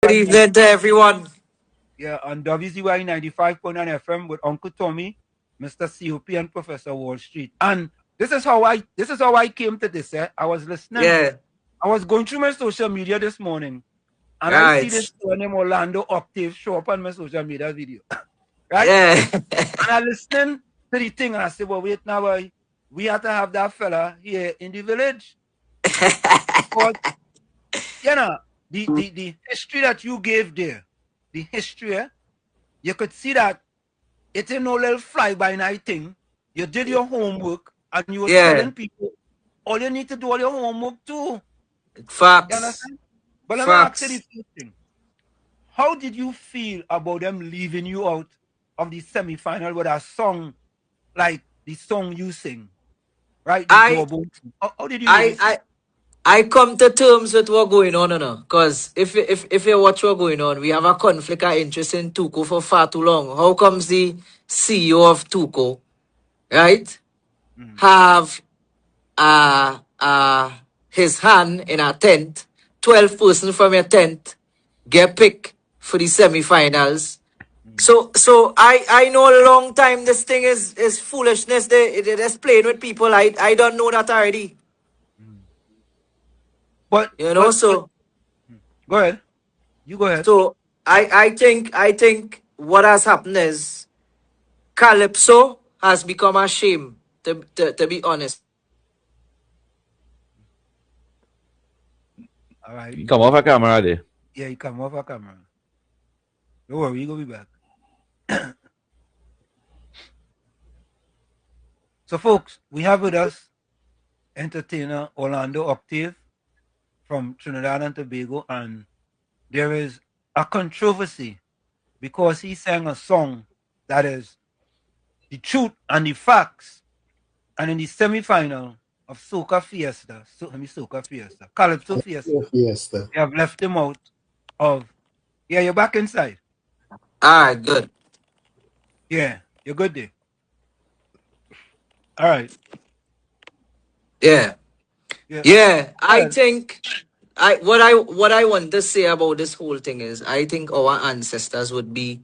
Good evening to everyone. Yeah, on WZY 95.9 FM with Uncle Tommy, Mr. COP, and Professor Wall Street. And this is how I came to this. I was listening. Yeah, I was going through my social media this morning, and I see this right. name Orlando Octave show up on my social media video. Right? Yeah, And I listening to the thing and I said, well, wait now, boy. We have to have that fella here in the village. Because, you know, the history that you gave there, the history, you could see that it ain't no little fly by night thing. You did your homework and you were yeah. telling people all you need to do all your homework too. You Facts, understand? But let me ask you the facts. first thing. How did you feel about them leaving you out of the semi-final with a song like the song you sing, right? The I, Doorbell. How did you really I, feel? I, I come to terms with what going on, you know. Cause if you watch what going on, we have a conflict of interest in Tuco for far too long. How comes the CEO of Tuco, right, Mm. have his hand in a tent, 12 person from your tent get picked for the semi-finals. Mm. So I know a long time this thing is foolishness. They're playing with people. I don't know that already. Mm. But You know, but but so mm. Go ahead. You go ahead. so I think what has happened is Calypso has become a shame, to be honest. All right. You come off a camera there. Yeah, you come off our camera. Don't worry, you gonna be back. So folks, we have with us entertainer Orlando Octave from Trinidad and Tobago, and there is a controversy because he sang a song that is the truth and the facts. And in the semi-final of Soca Fiesta, Calypso Fiesta, Fiesta. they have left him out of. Yeah, you're back inside. Alright, good. Yeah, you're good there. All right. Yeah. Yeah. Yeah. I Well, think what I want to say about this whole thing is I think our ancestors would be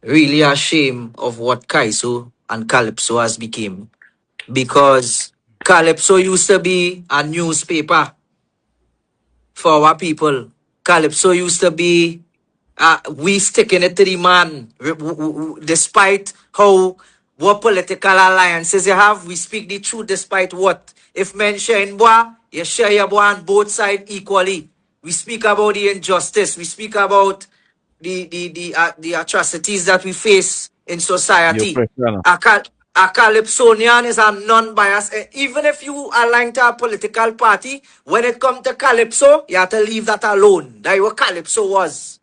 really ashamed of what Kaiso and Calypso has become. Because Calypso used to be a newspaper for our people. Calypso used to be we sticking it to the man. Despite how what political alliances you have, we speak the truth despite what. If men share in boy, you share your boy on both sides equally. We speak about the injustice. We speak about the atrocities that we face in Your society. pressure. A, a Calypsonian is a non-biased. Even if you align to a political party, when it comes to Calypso, you have to leave that alone. That's what Calypso was.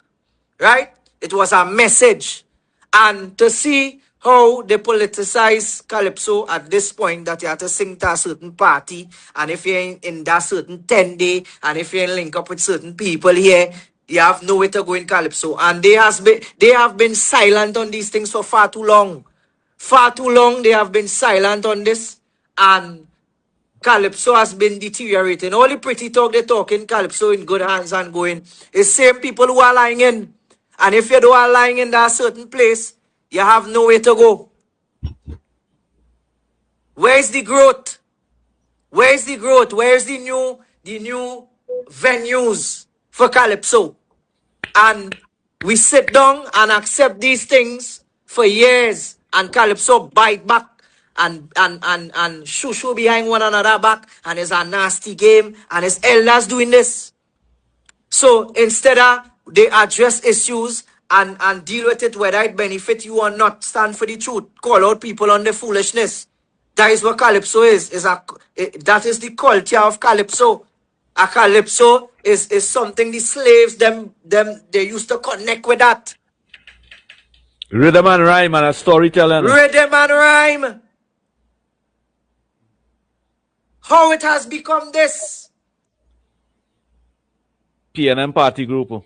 Right? It was a message. And to see how they politicize Calypso at this point, that you have to sing to a certain party, and if you're in that certain 10 day, and if you're link up with certain people here, you have nowhere to go in Calypso. And they have been silent on these things for far too long. Far too long they have been silent on this. And Calypso has been deteriorating. All the pretty talk they talking, Calypso in good hands and going. It's same people who are lying in. And if you don't are lying in that certain place, you have nowhere to go. Where's the growth? Where's the growth? Where's the new venues for Calypso? And we sit down and accept these things for years, and Calypso bite back and shoo behind one another back, and it's a nasty game, and it's elders doing this. So instead of they address issues and deal with it, whether it benefit you or not, stand for the truth, call out people on the foolishness. That is what Calypso is. That is the culture of Calypso. A Calypso is something the slaves them they used to connect with that. Rhythm and rhyme and a storytelling. Rhythm and rhyme. How it has become this. PNM party group.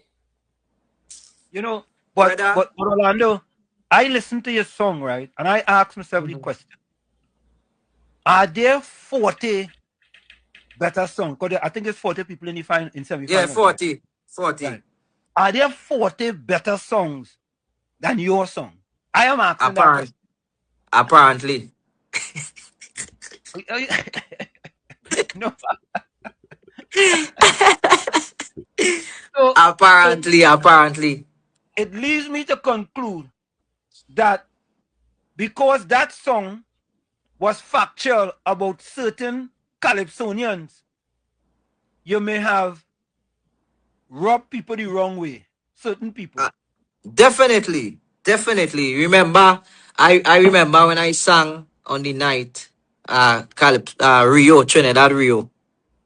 you know, but Brother. but but Orlando, I listened to your song, right? And I asked myself the Mhm. question: are there 40 better songs? Because I think there's 40 people in the final in Yeah, semi-finals, right? 40. 40. Right. Are there 40 better songs than your song? I am asking that question. Apparently. No. So Apparently. it leads me to conclude that because that song was factual about certain Calypsonians, you may have rubbed people the wrong way. Certain people. Definitely. Remember, I remember when I sang on the night, Rio, Trinidad Rio,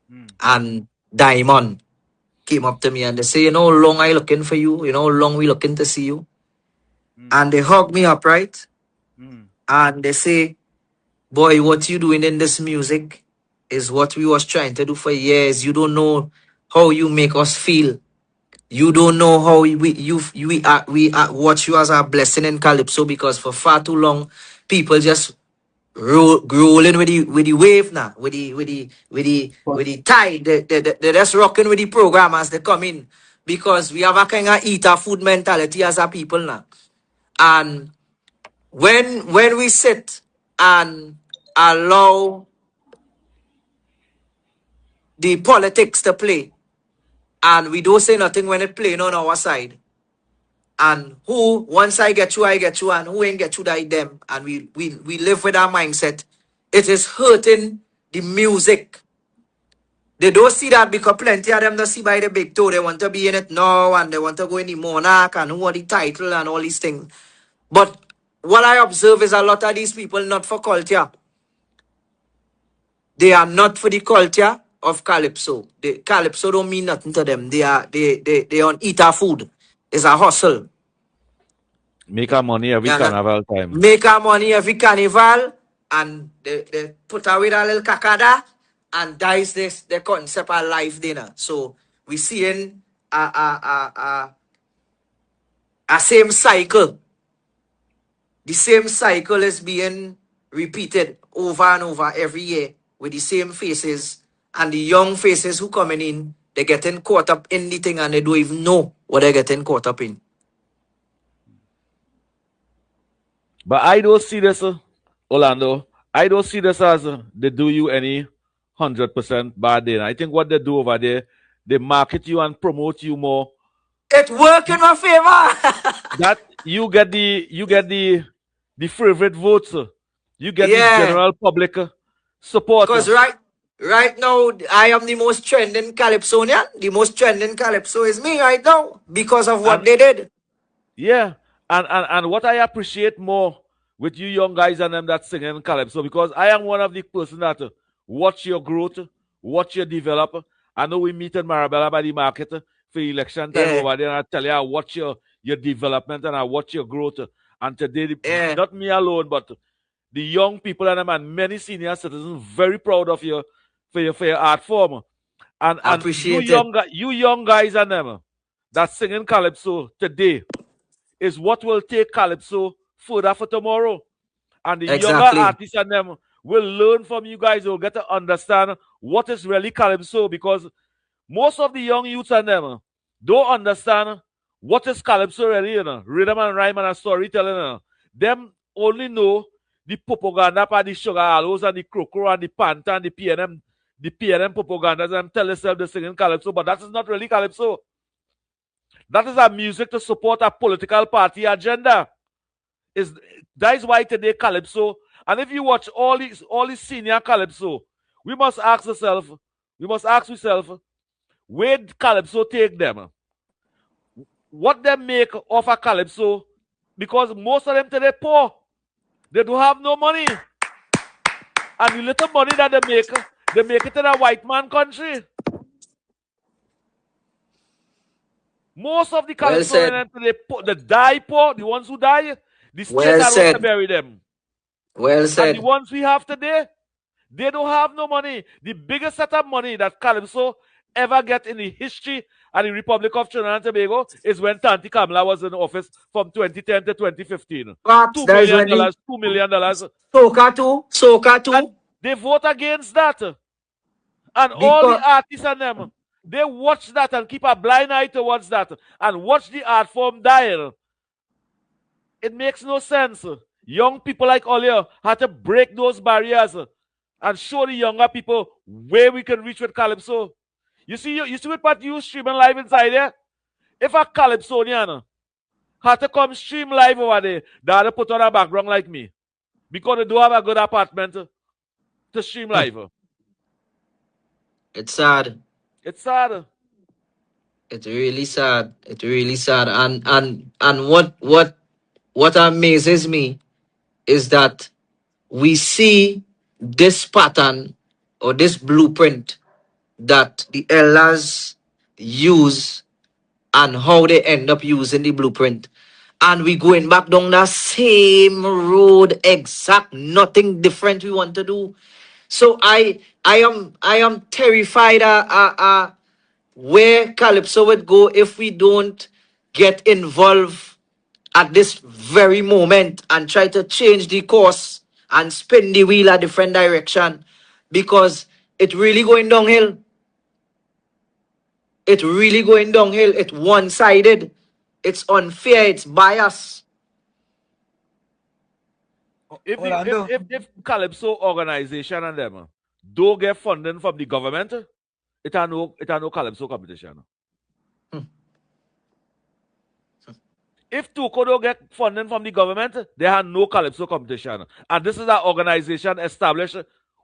Mm. and Diamond came up to me and they say, you know how long I looking for you, you know how long we looking to see you. And they hug me up, right? And they say, boy, what you doing in this music is what we was trying to do for years. You don't know how you make us feel. You don't know how we watch you as a blessing in Calypso, because for far too long people just rolling with the wave now, with the tide. They just rocking with the program as they come in, because we have a kind of eater food mentality as a people now. And when we sit and allow the politics to play, and we don't say nothing when it playing on our side, and who once I get you, and who ain't get you, die them, and we live with our mindset, it is hurting the music. They don't see that because plenty of them don't see by the big toe. They want to be in it now and they want to go in the monarch and who want the title and all these things. But what I observe is a lot of these people not for culture. They are not for the culture of Calypso. Calypso don't mean nothing to them. They on eater food. It's a hustle. Make our money every carnival time. Make our money every carnival, and they put away that little kakada, and that is the concept of life dinner. So we seeing a same cycle. The same cycle is being repeated over and over every year with the same faces, and the young faces who coming in, they're getting caught up in the thing and they don't even know what they're getting caught up in. But I don't see this, Orlando. I don't see this as they do you any 100% bad thing. I think what they do over there, they market you and promote you more. It work in my favor. That you get the favorite votes. You get the general public support. Because right now, I am the most trending Calypsonian. The most trending Calypso is me right now because of what they did. Yeah. And what I appreciate more with you young guys and them that singing Calypso, because I am one of the person that watch your growth, watch your develop. I know we meet in Marabella by the market for election time over there, and I tell you, I watch your development and I watch your growth. And today, not me alone, but the young people and them and many senior citizens very proud of you for your art form. And you young guys and them that singing Calypso today is what will take Calypso further for tomorrow. And the younger artists and them will learn from you guys. They'll get to understand what is really Calypso, because most of the young youths and them don't understand what is Calypso really, you know. Rhythm and rhyme and storytelling. You know. Them only know the propaganda by the Sugar Aloes and the Croco and the Panther and the PNM propaganda, and tell themselves they're singing Calypso, but that is not really Calypso. That is a music to support a political party agenda. That is why today Calypso, and if you watch all these senior Calypso, we must ask ourselves, where did Calypso take them? What they make of a Calypso? Because most of them today poor. They don't have no money. And the little money that they make it in a white man country. Most of the Calypsonians today, they die poor. The ones who die, the state has to bury them. Well said. And the ones we have today, they don't have no money. The biggest set of money that Calypso ever get in the history of the Republic of Trinidad and Tobago is when Tanti Kamala was in office from 2010 to 2015. $2 million. Soca too. And they vote against that. And all the artists and them, They watch that and keep a blind eye towards that and watch the art form die. It makes no sense. Young people like Olia had to break those barriers and show the younger people where we can reach with Calypso. You see what you streaming live inside there? If a Calypsonian had to come stream live over there, they had to put on a background like me. Because they don't have a good apartment to stream live. It's sad. It's sad. It's really sad. It's really sad. And what amazes me is that we see this pattern or this blueprint that the elders use and how they end up using the blueprint. And we going back down the same road, exact, nothing different we want to do. So I am terrified where Calypso would go if we don't get involved at this very moment and try to change the course and spin the wheel a different direction, because it really going downhill. It's really going downhill. It's one-sided. It's unfair. It's biased. Orlando, If Calypso organization and them don't get funding from the government, it are no Calypso competition. If Tuco don't get funding from the government, they have no Calypso competition. And this is an organization established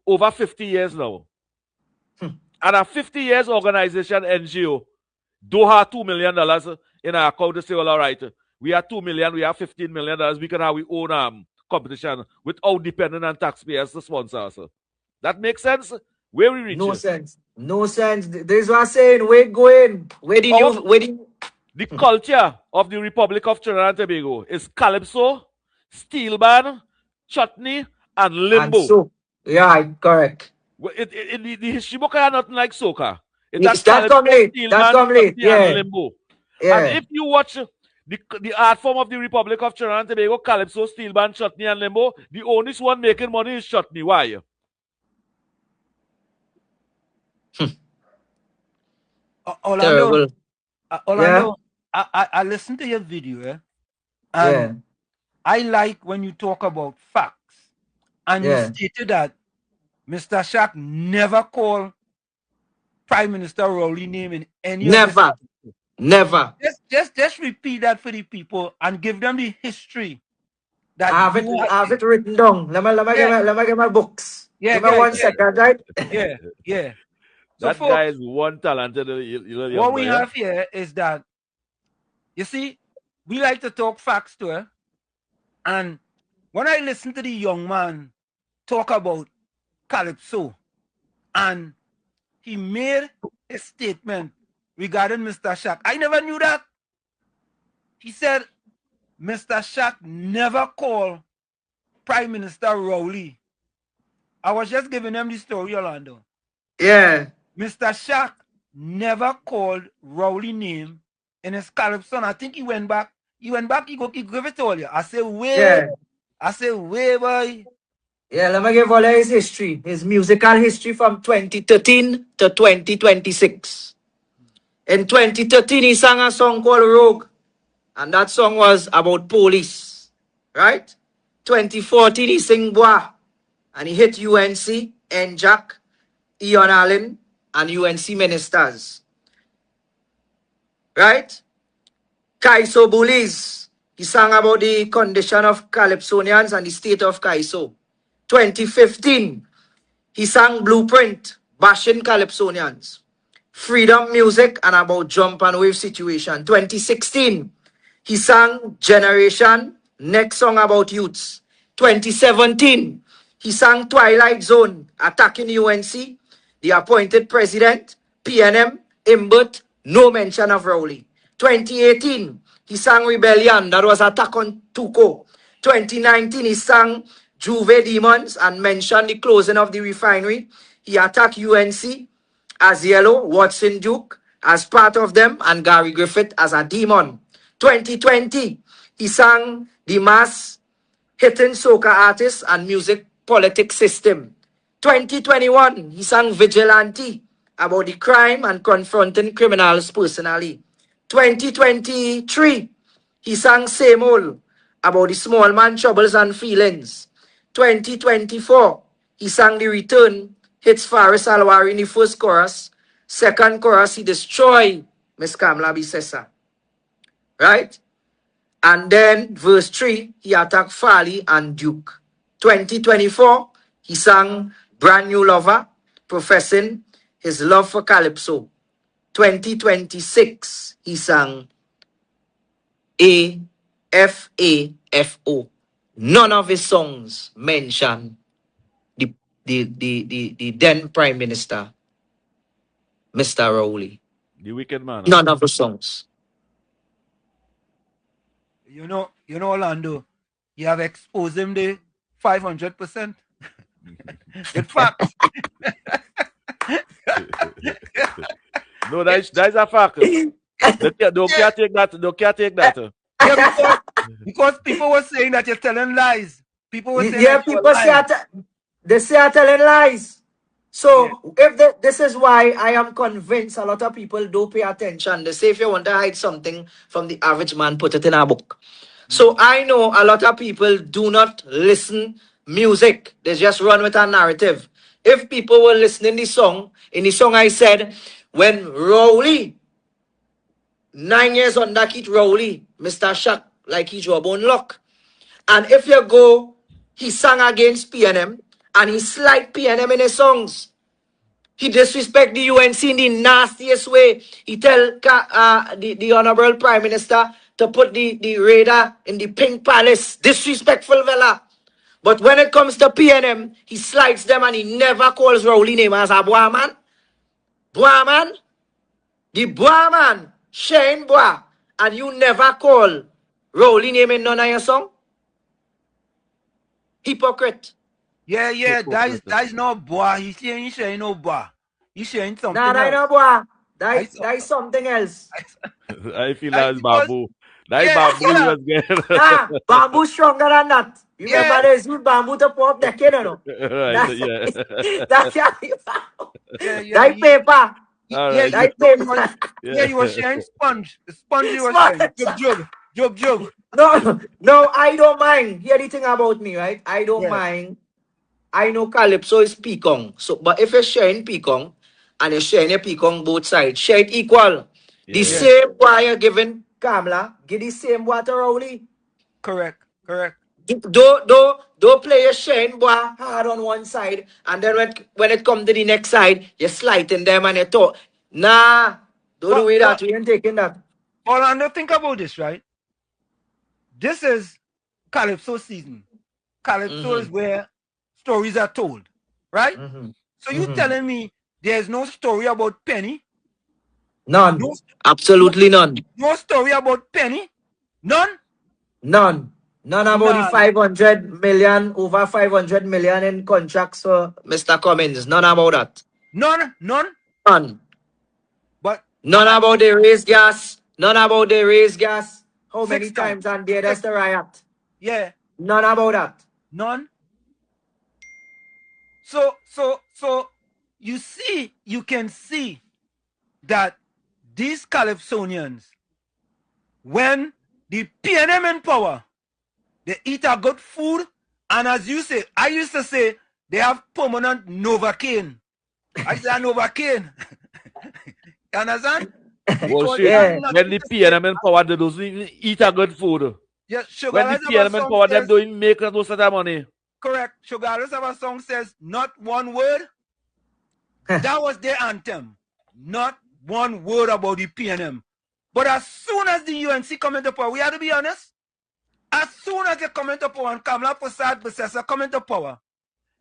over 50 years now. And a 50 years organization, NGO, do have $2 million in our account to say, well, all right, we have $2 million, we have $15 million, we can have our own competition without depending on taxpayers to sponsor us. That makes sense? Where we reach No it? sense. No sense. This is what I'm saying. Where going? Where did you The culture of the Republic of Trinidad and Tobago is Calypso, steel band, chutney, and limbo. and so yeah, correct. The history book are nothing like soca. It's that come late. That come late. chutney, and Yeah. limbo. Yeah. And if you watch the art form of the Republic of Trinidad and Tobago, Calypso, steel band, chutney, and limbo, the only one making money is chutney. Why? Orlando, Terrible. Orlando, I listened to your video, and Yeah. I like when you talk about facts, and Yeah. you stated that Mr. Shaq never called Prime Minister Rowley name in any of his. Never. Never. Just repeat that for the people and give them the history that I have it written down. Let me get my books. Yeah, Give me 1 second, right? yeah. So That folks, guy is one talented young what we boy, yeah? have here is that, you see, we like to talk facts to her. And when I listen to the young man talk about Calypso, and he made a statement regarding Mr. Shaq, I never knew that. He said Mr. Shaq never called Prime Minister Rowley. I was just giving them the story, Orlando. Yeah. Mr. Shaq never called Rowley name in his Calypso. I think he went back, he give it all you. I say, wait, boy. Yeah, let me give all his history, his musical history from 2013 to 2026. In 2013, he sang a song called Rogue, and that song was about police, right? 2014, he sang Bois, and he hit UNC, Jack, Ian Allen, and UNC ministers, right? Kaiso Bullies, he sang about the condition of Calypsonians and the state of Kaiso. 2015, he sang Blueprint, bashing Calypsonians. Freedom Music and about jump and wave situation. 2016, he sang Generation, next song about youths. 2017, he sang Twilight Zone, attacking UNC, the appointed president, PNM, Imbert, no mention of Rowley. 2018, he sang Rebellion, that was attack on Tuco. 2019, he sang Juve Demons and mentioned the closing of the refinery. He attacked UNC, as Yellow, Watson Duke as part of them, and Gary Griffith as a demon. 2020, he sang the mass hitting soca artists and music politics system. 2021, he sang Vigilante about the crime and confronting criminals personally. 2023, he sang Same Old about the small man troubles and feelings. 2024, he sang The Return, hits Faris Alwari in the first chorus. Second chorus, he destroyed Miss Kamla Bisesa. Right? And then verse 3, he attacked Farley and Duke. 2024, he sang Brand New Lover, professing his love for Calypso. 2026, he sang AFAFO. None of his songs mention the then Prime Minister, Mr. Rowley. The wicked man. None of the songs. You know, Orlando, you have exposed him there 500%. With facts. No, that's a fact. They can't take that. They can't take that. Yeah, because people were saying that you're telling lies. People were saying Yeah, that you're people say lying. they say I'm telling lies. So if this is why I am convinced a lot of people don't pay attention. They say if you want to hide something from the average man, put it in a book. So I know a lot of people do not listen music. They just run with a narrative. If people were listening in the song I said, when Rowley, 9 years under Keith Rowley, Mr. Shack, like he job on lock. And if you go, he sang against PNM and he slight PNM in his songs. He disrespect the UNC in the nastiest way. He tell the Honorable Prime Minister to put the radar in the Pink Palace. Disrespectful fella. But when it comes to PNM, he slides them and he never calls Rowley name as a boy man. Boy man. The boy man. Shane boy. And you never call Rowley name in none of your song? Hypocrite. Yeah, that's not boy. He's saying no boy. He's saying something Nah, that else. no boy. That is something else. I feel that's bamboo. That is Yeah, bamboo you was getting. Nah, bamboo stronger than that. You Yeah. remember they use bamboo to pop the kid, you know? Right, yeah. That can't be bamboo. Yeah, That paper. All yeah, right. That paper. yeah, you were sharing sponge. The sponge you were Sponge. sharing. Jug. No, I don't mind. Hear the thing about me, right? I don't Yeah. mind. I know Calypso is Pekong. So, but if you're sharing Pekong and you're sharing a Pekong both sides, share it equal. The Yeah. same boy you're giving Kamla, give the same boy to Rowley. Correct. Don't play your Shane boy hard on one side, and then when it comes to the next side, you're slighting them and you talk. Nah, don't do that. We ain't taking that. Orlando, think about this, right? This is Calypso season. Calypso is where stories are told, right? So you telling me there's no story about Penny? None. No, Absolutely none. no story about Penny? None? None about the 500 million, over 500 million in contracts for Mr. Cummins. None about that. None? None. But None about the raised gas. None about the raised gas. How many 6 times and there that's the riot? yeah, None about that. none. So you can see that these Calypsonians, when the PNM in power, they eat a good food, and as you say, I used to say they have permanent Novocaine. I say Novocaine. You understand? Well, Yeah. when the PNM in power, they don't even eat a good food. Yeah, Sugar When the Let's Have a PNM in Song power, them says, don't even make no sort of money. correct. Sugar Let's Have a Song says, not one word. That was their anthem. Not one word about the PNM. But as soon as the UNC come into power, we have to be honest. As soon as they come into power and Kamla Bisesa come into power,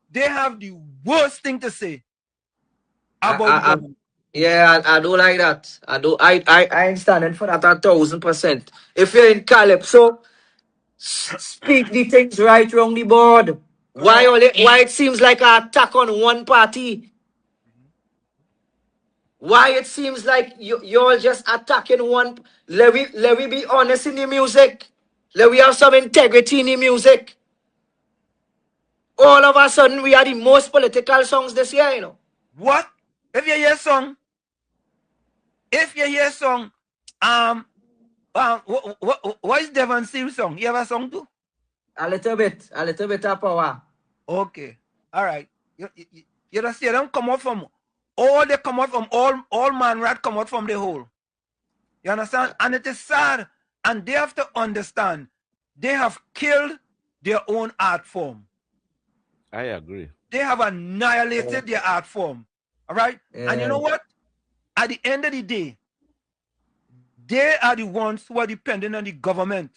they have the worst thing to say about the government. Yeah, I don't like that. I ain't standing for that 1,000%. If you're in Calypso, speak the things right round the board. Why it seems like an attack on one party? Why it seems like you're just attacking one? Let we be honest in the music. Let we have some integrity in the music. All of a sudden, we are the most political songs this year, you know. What? If you hear song, what is Devon Steele song? You have a song too? A little bit of power. Okay, all right. You just see them come out from all man rat come out from the hole. You understand? And it is sad, and they have to understand they have killed their own art form. I agree. They have annihilated their art form. All right? Yeah. And you know what? At the end of the day, they are the ones who are dependent on the government,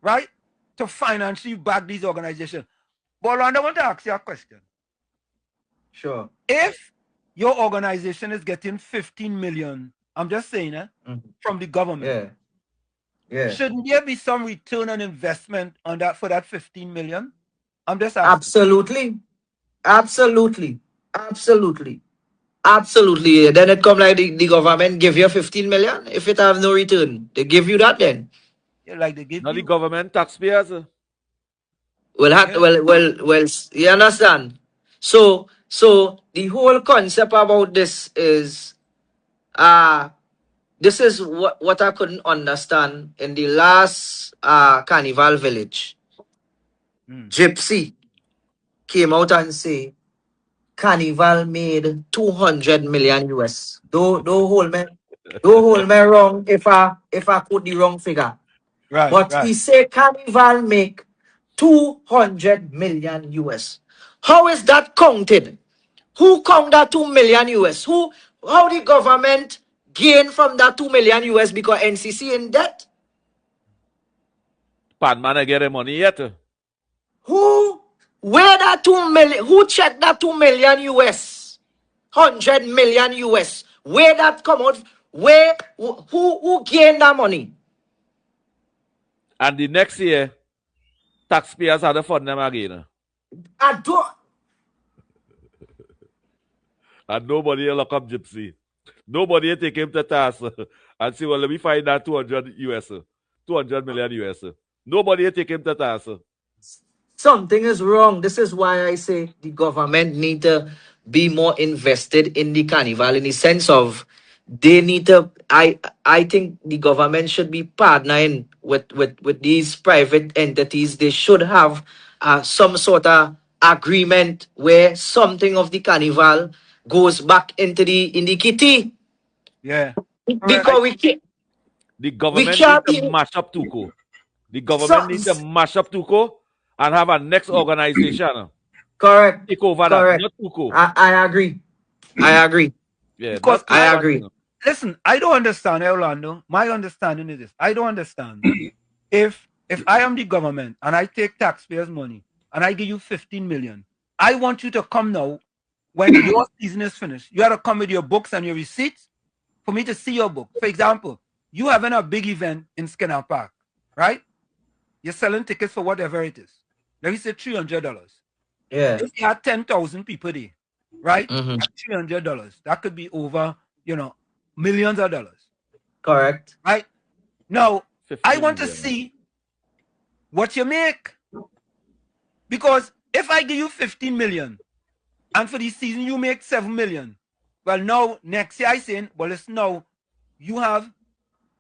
right, to financially back these organizations. But I want to ask you a question. Sure. If your organization is getting 15 million, I'm just saying, from the government, Yeah. shouldn't there be some return on investment on that for that 15 million? I'm just asking. Absolutely. Then it come like the government give you 15 million. If it have no return, they give you that then. Yeah, like they give Not the you. government taxpayers. Well, you understand? So the whole concept about this is this is what I couldn't understand in the last carnival village. Gypsy came out and say Carnival made 200 million US. Don't hold me wrong if I put the wrong figure. Right, But right. he said Carnival make 200 million US. How is that counted? Who count that 2 million US? How the government gain from that 2 million US because NCC in debt? Padman get the money yet. Where that 2 million? Who checked that 2 million US? 100 million US. Where that come out? Who gained that money? And the next year, taxpayers had to fund them again. I don't. And nobody lock up Gypsy. Nobody take him to task and say, well, let me find that 200 US, 200 million US. Nobody take him to task. Something is wrong. This is why I say the government need to be more invested in the carnival in the sense of they need to. I think the government should be partnering with these private entities. They should have some sort of agreement where something of the carnival goes back into the kitty. Yeah. Because The we government can't needs to be mash up Tuco. The government so, needs to mash up Tuco and have a next organization. correct. Take over Correct. that, not Tuco. I agree. I agree. Yeah, Because not I Tuco. agree. Listen, I don't understand, Orlando. My understanding is this. I don't understand. If I am the government and I take taxpayers' money and I give you 15 million, I want you to come now when your season is finished. You have to come with your books and your receipts for me to see your book. For example, you having a big event in Skinner Park, right? You're selling tickets for whatever it is. Let me say $300. Yeah. If you had 10,000 people there, right? Mm-hmm. At $300, that could be over, millions of dollars. Correct. Right? Now, I 15 want to million. see what you make. Because if I give you 15 million and for this season you make 7 million, well, now next year I saying, well, it's now you have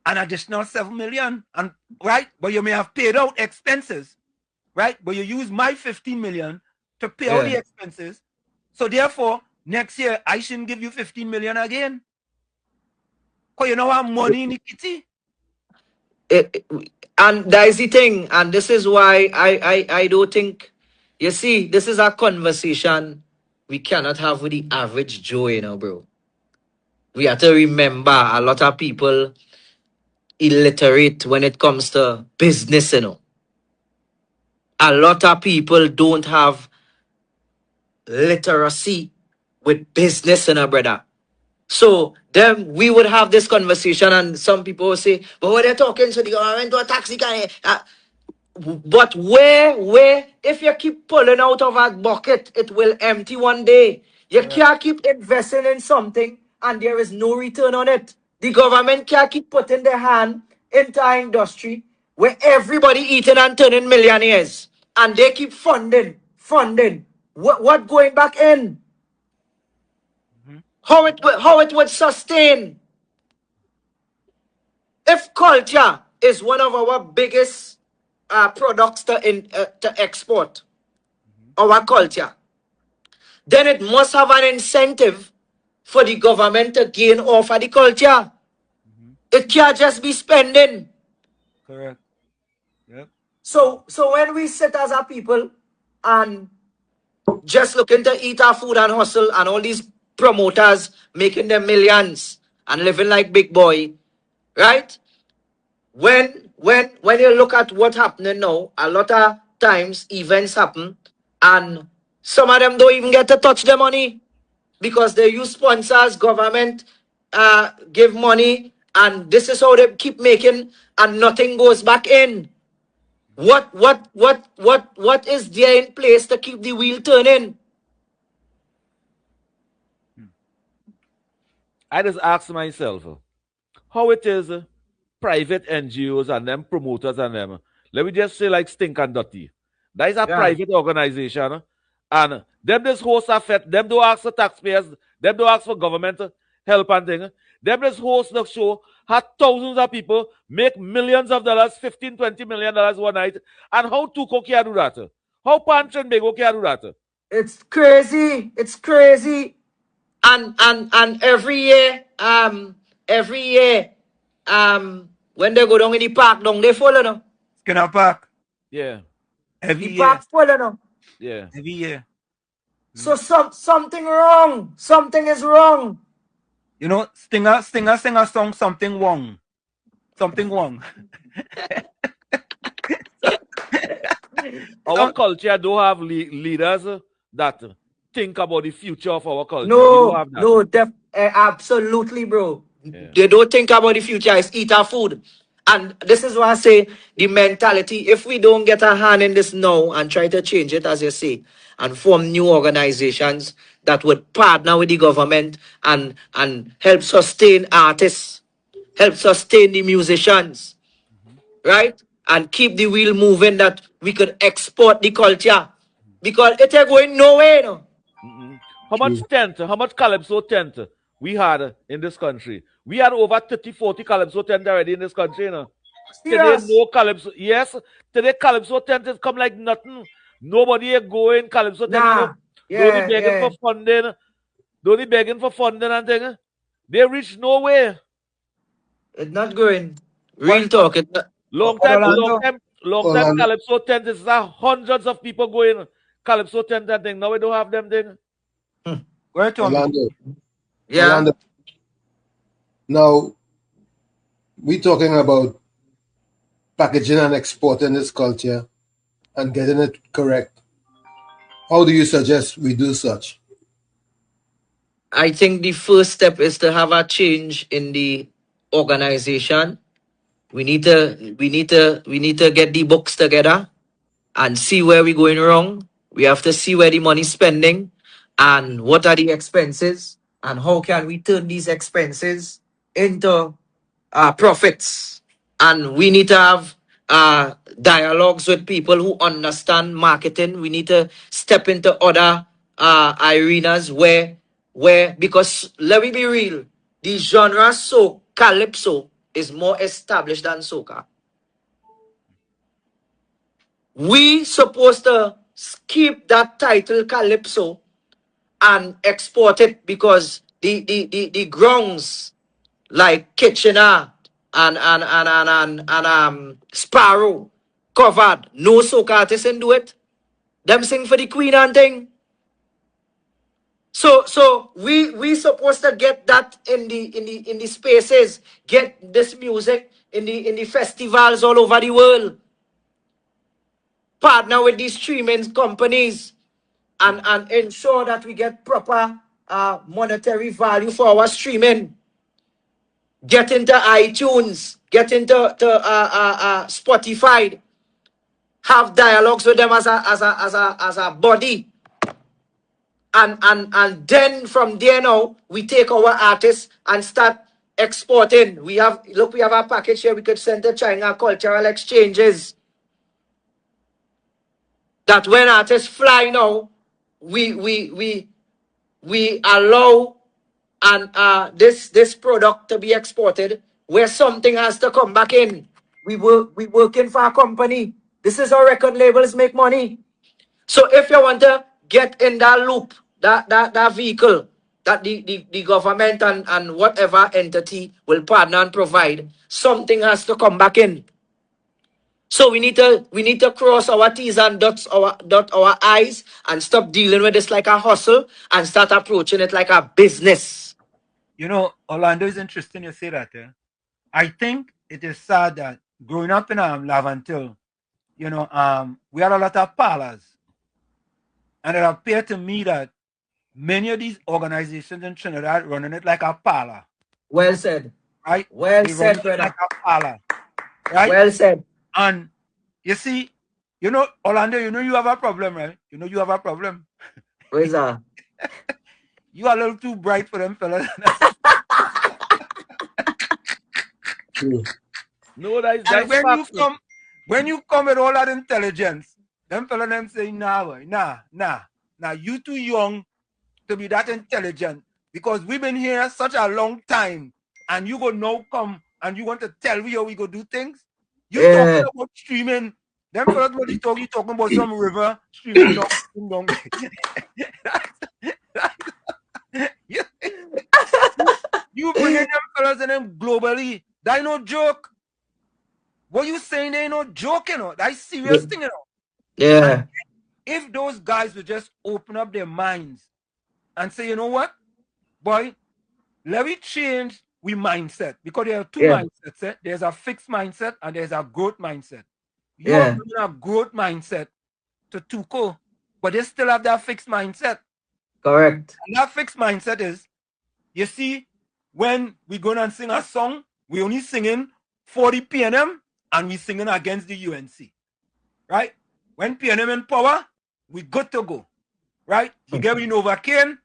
an additional 7 million, and right? But you may have paid out expenses, right? But you use my 15 million to pay out the expenses. So therefore, next year I shouldn't give you 15 million again. Because you know how money in the kitty. And that is the thing, and this is why I don't think, you see, this is a conversation we cannot have with the average Joe, bro. We have to remember a lot of people illiterate when it comes to business. A lot of people don't have literacy with business, brother. So then we would have this conversation, and some people will say, but when they're talking to the government or taxi guy, but where, if you keep pulling out of that bucket, it will empty one day. You can't keep investing in something and there is no return on it. The government can't keep putting their hand into our industry where everybody eating and turning millionaires and they keep funding. What going back in? how it would sustain. If culture is one of our biggest products to export, our culture, then it must have an incentive for the government to gain off of the culture. It can't just be spending. Correct. Yep. So when we sit as a people and just looking to eat our food and hustle, and all these promoters making them millions and living like big boy, right? When you look at what's happening now, a lot of times events happen and some of them don't even get to touch the money because they use sponsors, government give money, and this is how they keep making, and nothing goes back in. What is there in place to keep the wheel turning? I just ask myself, how it is private NGOs and them promoters and them, let me just say like Stink and Dirty. That is a Yeah. private organization. And them just host a fete, them don't ask for taxpayers, them don't ask for government help and thing. Them just host the show, had thousands of people, make millions of dollars, $15, $20 million one night. And how Tuco can do that? How Pan Trinidad can do that? It's crazy. It's crazy. And every year, when they go down in the park, down they follow no. Skinner Park. Yeah, Every The year. park follow no. yeah. Every year. So something wrong. Something is wrong. You know, Stinger sing a song, Something Wrong. Something wrong. Our culture don't have leaders that think about the future of our culture. We No, don't have that. no, absolutely, bro. Yeah. They don't think about the future. It's eat our food. And this is why I say the mentality, if we don't get a hand in this now and try to change it, as you say, and form new organizations that would partner with the government and help sustain artists, help sustain the musicians, right? And keep the wheel moving, that we could export the culture. Because it ain't going nowhere, no. How much tent, how much Calypso tent we had in this country? We had over 30, 40 Calypso tent already in this country, you know. Today, Serious. no Calypso. Yes, today Calypso tent is come like nothing. Nobody is going Calypso tent. Nah. Don't Yeah, be begging yeah. for funding. Don't be begging for funding and thing. They reach nowhere. It's not going. Real talk. It not, Long But time, Orlando, long time Calypso tent is hundreds of people going Calypso tent and thing. Now we don't have them thing. where to me? Orlando. yeah. Orlando. Now, we talking about packaging and exporting this culture and getting it correct. How do you suggest we do such? I think the first step is to have a change in the organization. We need to get the books together and see where we're going wrong. We have to see where the money's spending and what are the expenses and how can we turn these expenses into profits. And we need to have dialogues with people who understand marketing. We need to step into other arenas where because let me be real, the genre so calypso is more established than soca. We supposed to keep that title Calypso and export it because the grounds like Kitchener and Sparrow covered. No soca artists can do it. Them sing for the Queen and thing. So we supposed to get that in the spaces, get this music in the festivals all over the world. Partner with these streaming companies and ensure that we get proper monetary value for our streaming. Get into iTunes, get into Spotify, have dialogues with them as a body. And then from there now, we take our artists and start exporting. We have a package here we could send to China, cultural exchanges. That when artists fly now, we allow and this product to be exported, where something has to come back in. We working for a company. This is how record labels make money. So if you want to get in that loop, that vehicle that the government and whatever entity will partner and provide, something has to come back in. So we need to cross our T's and dot our I's and stop dealing with this like a hustle and start approaching it like a business. You know, Orlando is interesting you say that. I think it is sad that growing up in Lavantil, you know, we had a lot of parlors. And it appeared to me that many of these organizations in Trinidad running it like a parlor, Well said. right? Well They said, run it brother. like a parlor, right? Well said. And you see, you know, Orlando, you know you have a problem, right? You know you have a problem. Where's that? You are a little too bright for them fellas. True. No, that is And facts. when you come with all that intelligence, them fellas them say, nah, boy, nah. You too young to be that intelligent because we've been here such a long time, and you go now come and you want to tell me how we go do things. You Yeah. talking about streaming. Them fellas what you talking about some river streaming down. You bringing them fellas and them globally. That ain't no joke. What you saying they ain't no joke, you know. That's serious thing, you know. Yeah. If those guys would just open up their minds and say, you know what, boy, let me change we mindset, because there are two Yeah. mindsets. There's a fixed mindset and there's a growth mindset. You Yeah. are bringing a growth mindset to Tuco, but they still have that fixed mindset. Correct. And that fixed mindset is, you see, when we go and sing a song, we only singing 40 PNM and we singing against the UNC, right? When PNM in power, we good to go, right? We get Novocaine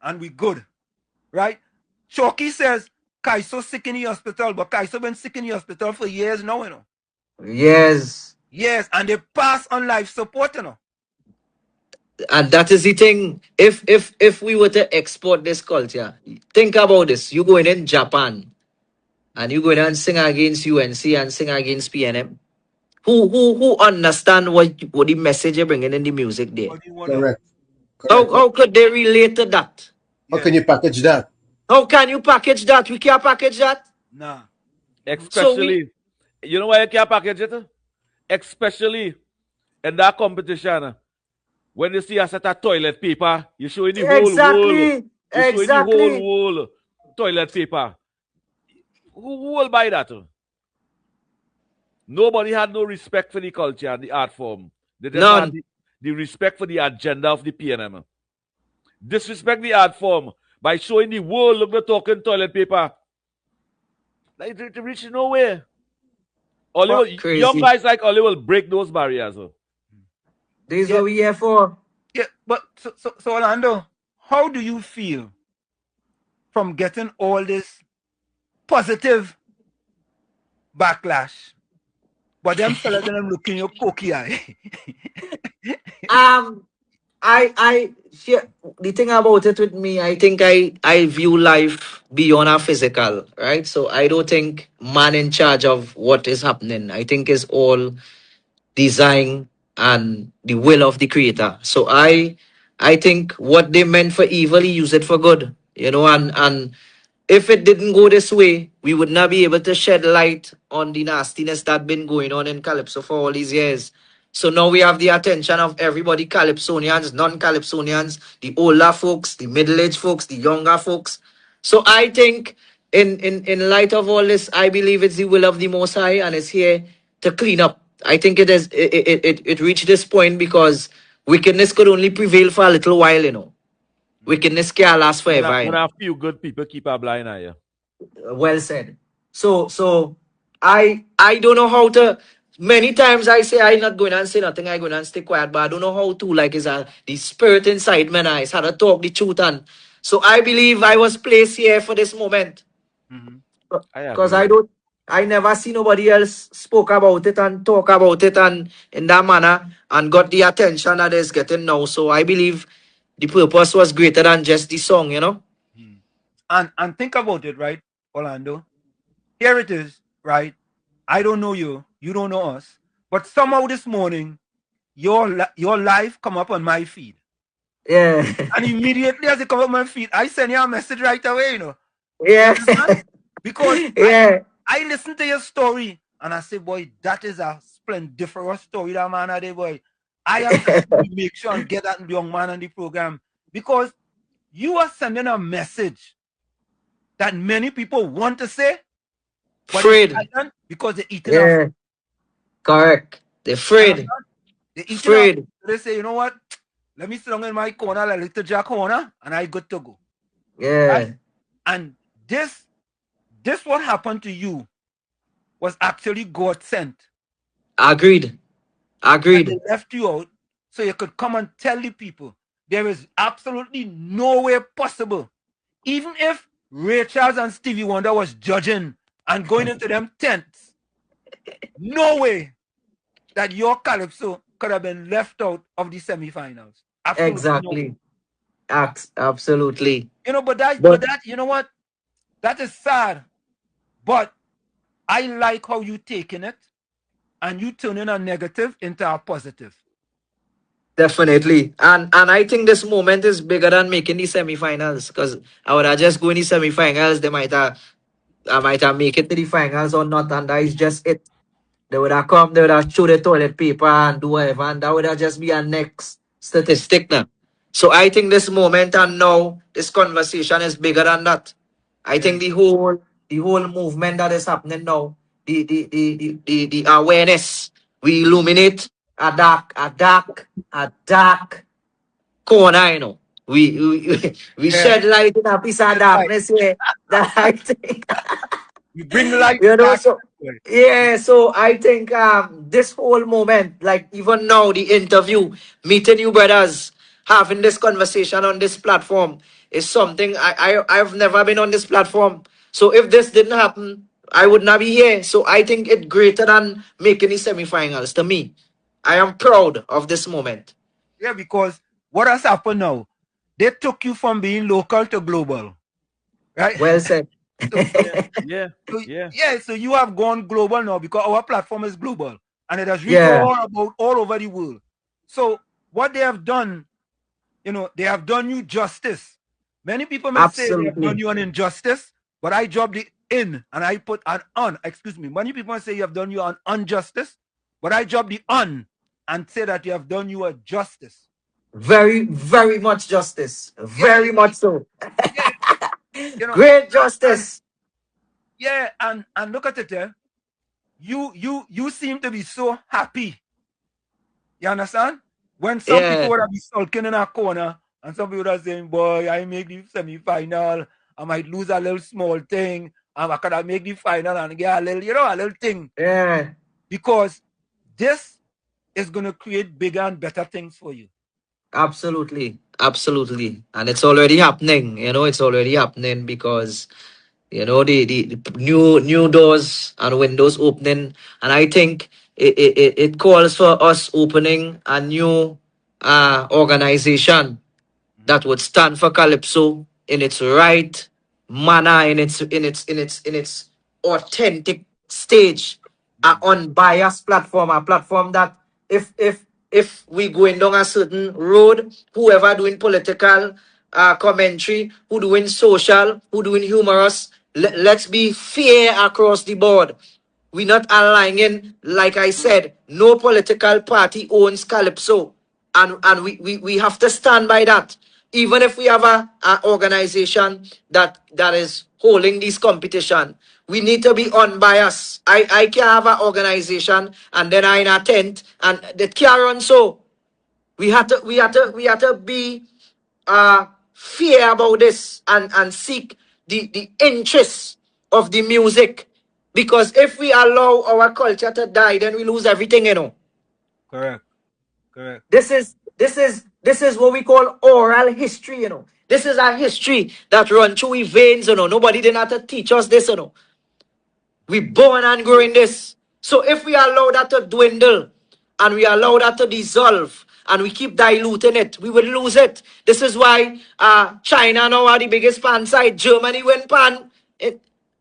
and we good, right? Chalky says Calypso sick in the hospital, but Calypso been sick in the hospital for years now, you know. Yes. Yes, and they pass on life support, you know. And that is the thing. If we were to export this culture, think about this. You going in Japan and you going and sing against UNC and sing against PNM. Who understand what the message you're bringing in the music there? What do you want to? Correct. How, Correct. how could they relate to that? How can you package that? How can you package that? We can't package that. Nah. So we Especially, you know why you can't package it? Especially in that competition. When you see a set of toilet paper, you show in the whole world. exactly, You show in the whole exactly. world toilet paper. Who will buy that? Nobody had no respect for the culture and the art form. They just had None. the respect for the agenda of the PNM. Disrespect the art form by showing the world, look, the talking toilet paper. Like, it reach nowhere. Young Crazy. guys like Oli will break those barriers. This is Yeah, what we here for. yeah, but so Orlando, how do you feel from getting all this positive backlash, but them fellas and them looking your pokey eye? The thing about it with me, I think I view life beyond our physical, right? So I don't think man in charge of what is happening. I think it's all design and the will of the creator. So I think what they meant for evil, he used it for good. And if it didn't go this way, we would not be able to shed light on the nastiness that been going on in Calypso for all these years. So now we have the attention of everybody, Calypsonians, non-Calypsonians, the older folks, the middle-aged folks, the younger folks. So I think in light of all this, I believe it's the will of the Most High and it's here to clean up. I think it reached this point because wickedness could only prevail for a little while, Wickedness can't last forever, When a few good people keep a blind eye. Well said. So I don't know how to. Many times I say I'm not going to say nothing. I'm going to stay quiet, but I don't know how to. Like is the spirit inside me now. It's how to talk the truth, and so I believe I was placed here for this moment Mhm. I because agree. I never see nobody else spoke about it and talk about it and in that manner and got the attention that it's getting now. So I believe the purpose was greater than just the song. Mhm. And think about it, right, Orlando? Here it is, right? I don't know you, you don't know us, but somehow this morning your life come up on my feed. Yeah. And immediately as it come up on my feed, I send you a message right away, you know. You Yeah. understand? Because Yeah. I listen to your story and I say, boy, that is a splendiferous story, that man had there, boy. I have to make sure and get that young man on the program because you are sending a message that many people want to say, but they Afraid. silent because they're eating off. Yeah. Correct. They're You afraid. understand? They're eating off. Afraid. So they say, you know what? Let me sit down in my corner, like little Jack corner, and I good to go. Right? Yeah. And this what happened to you was actually God sent. Agreed. That they Agreed. left you out so you could come and tell the people there is absolutely no way possible. Even if Ray Charles and Stevie Wonder was judging and going into them tents, no way that your Calypso could have been left out of the semifinals. Absolutely no way. Exactly. Absolutely. You know, but But that, you know what? That is sad. But I like how you taking it and you turning a negative into a positive. definitely. And I think this moment is bigger than making the semi-finals. Because I would have just go in the semi-finals, I might have make it to the finals or not, and that is just it. They would have come, they would have throw the toilet paper and do whatever, and that would have just be a next statistic now. So I think this moment and now, this conversation is bigger than that. I Yeah. think the whole movement that is happening now, the awareness, we illuminate a dark corner, you know. We Yeah. shed light in a piece of Like, darkness here. That I think. you bring light You know, back. so yeah, so I think this whole moment, like even now, the interview, meeting you brothers, having this conversation on this platform is something I've never been on this platform. So if this didn't happen, I would not be here. So I think it's greater than making the semifinals to me. I am proud of this moment. Yeah, because what has happened now? They took you from being local to global, right? Well said. so, Yeah, yeah, so yeah. yeah, so you have gone global now because our platform is global and it has reached Yeah, all over the world. So what they have done, you know, they have done you justice. Many people may say they have done absolutely. you an injustice, but I dropped the in and I put an on. Excuse me. Many people say you have done you an injustice, but I dropped the on and say that you have done you a justice. Very, very much justice. Yeah, Very much so. yeah, you know, Great and justice. yeah, and look at it there. You seem to be so happy. You understand? When some people Yeah. would have been sulking in a corner, and some people are saying, "Boy, I make the semi-final. I might lose a little small thing. I could have make the final and get a little, a little thing." Yeah. Because this is gonna create bigger and better things for you. Absolutely. Absolutely. And it's already happening. It's already happening because the new doors and windows opening. And I think it calls for us opening a new organization that would stand for Calypso in its right manner, in its authentic stage, an unbiased platform, a platform that if we going down a certain road, whoever doing political commentary, who doing social, who doing humorous, let's be fair across the board. We're not aligning, like I said, no political party owns Calypso. And we have to stand by that. Even if we have a organization that is holding this competition, we need to be unbiased. I can't have an organization and then I in a tent and the can't run so. We had to be fear about this and seek the interests of the music. Because if we allow our culture to die, then we lose everything. Correct. Correct. This is what we call oral history. This is our history that run through our veins. Nobody didn't have to teach us this. We born and grow in this. So if we allow that to dwindle, and we allow that to dissolve and we keep diluting it, we will lose it. This is why China now are the biggest pan side. Germany win pan.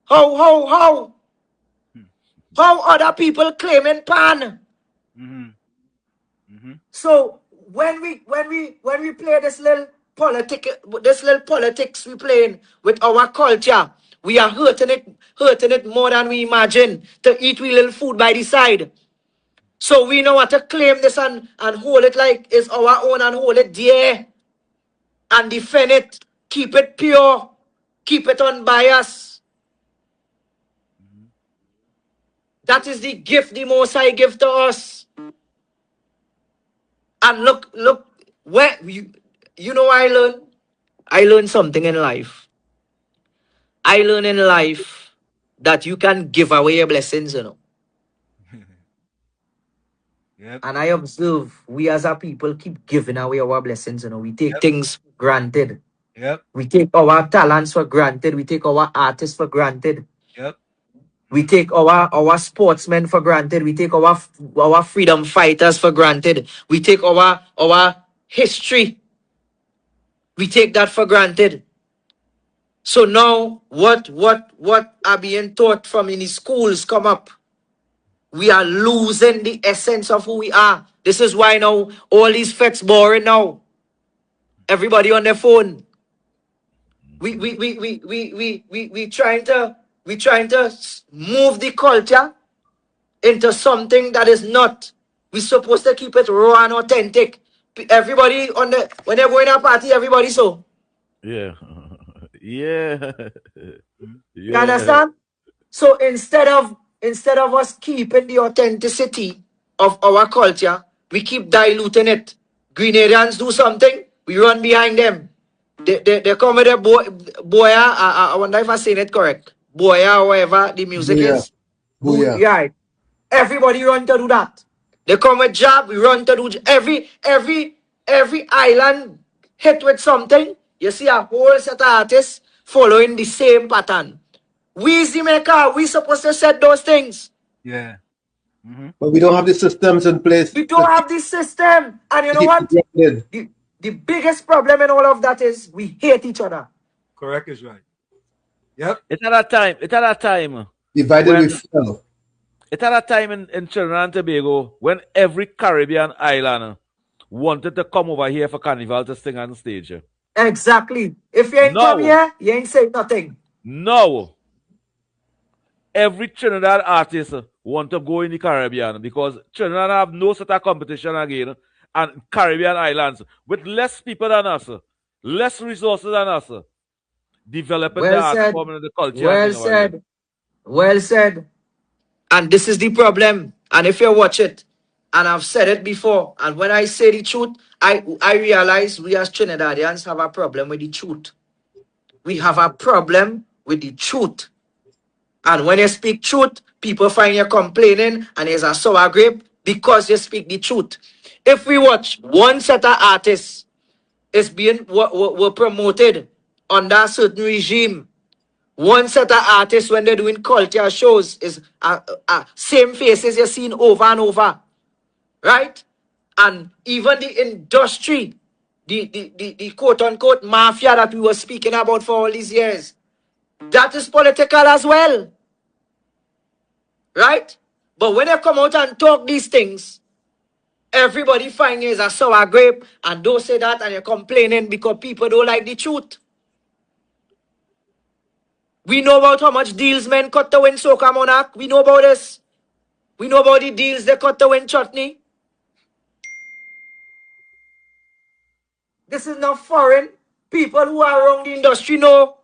How other people claiming pan? So when we play this little politics we playing with our culture, we are hurting it more than we imagine. To eat we little food by the side. So we know what to claim this and hold it like it's our own and hold it dear and defend it, keep it pure, keep it unbiased. That is the gift the Most High give to us. And look, where you know I learned something in life. I learned in life that you can give away your blessings, Yep. And I observe we as a people keep giving away our blessings, We take things for granted. Yep. We take our talents for granted. We take our artists for granted. Yep. We take our sportsmen for granted. We take our freedom fighters for granted. We take our history. We take that for granted. So now what are being taught from in the schools come up? We are losing the essence of who we are. This is why now all these facts boring now. Everybody on their phone. We trying to move the culture into something that is not. We're supposed to keep it raw and authentic. Everybody when they're going to a party, everybody so. Yeah. Yeah. You understand? So instead of us keeping the authenticity of our culture, we keep diluting it. Grenadians do something, we run behind them. They come with a boya. I wonder if I'm saying it correct. Boya or whatever the music Booyah. is. Booyah. Yeah. Everybody run to do that. They come with job, we run to do every island hit with something. You see a whole set of artists following the same pattern. We Jamaica, we supposed to set those things. Yeah. But we don't have the systems in place We don't have this system. And you to know keep what? it grounded. The biggest problem in all of that is we hate each other. Correct is right. Yep. It's at that time. Divided When- we fell. It's at a time in Trinidad and Tobago when every Caribbean island wanted to come over here for carnival to sing on stage. Exactly. If you ain't come here, you ain't say nothing. No. Every Trinidad artist want to go in the Caribbean because Trinidad have no sort of competition again and Caribbean islands with less people than us, less resources than us, developing the Well art said. form and the culture. Well said. Well said. And this is the problem. And if you watch it, and I've said it before, and when I say the truth, I realize we as Trinidadians have a problem with the truth. We have a problem with the truth. And when you speak truth, people find you complaining and there's a sour grape because you speak the truth. If we watch one set of artists is being were promoted under a certain regime, one set of artists when they're doing culture shows is same faces you're seeing over and over, right? And even the industry, the quote unquote mafia that we were speaking about for all these years, that is political as well. Right? But when they come out and talk these things, everybody find is a sour grape and don't say that and you're complaining because people don't like the truth. We know about how much deals men cut to win Soca Monarch. We know about this. We know about the deals they cut to win Chutney. This is not foreign. People who are around the industry know.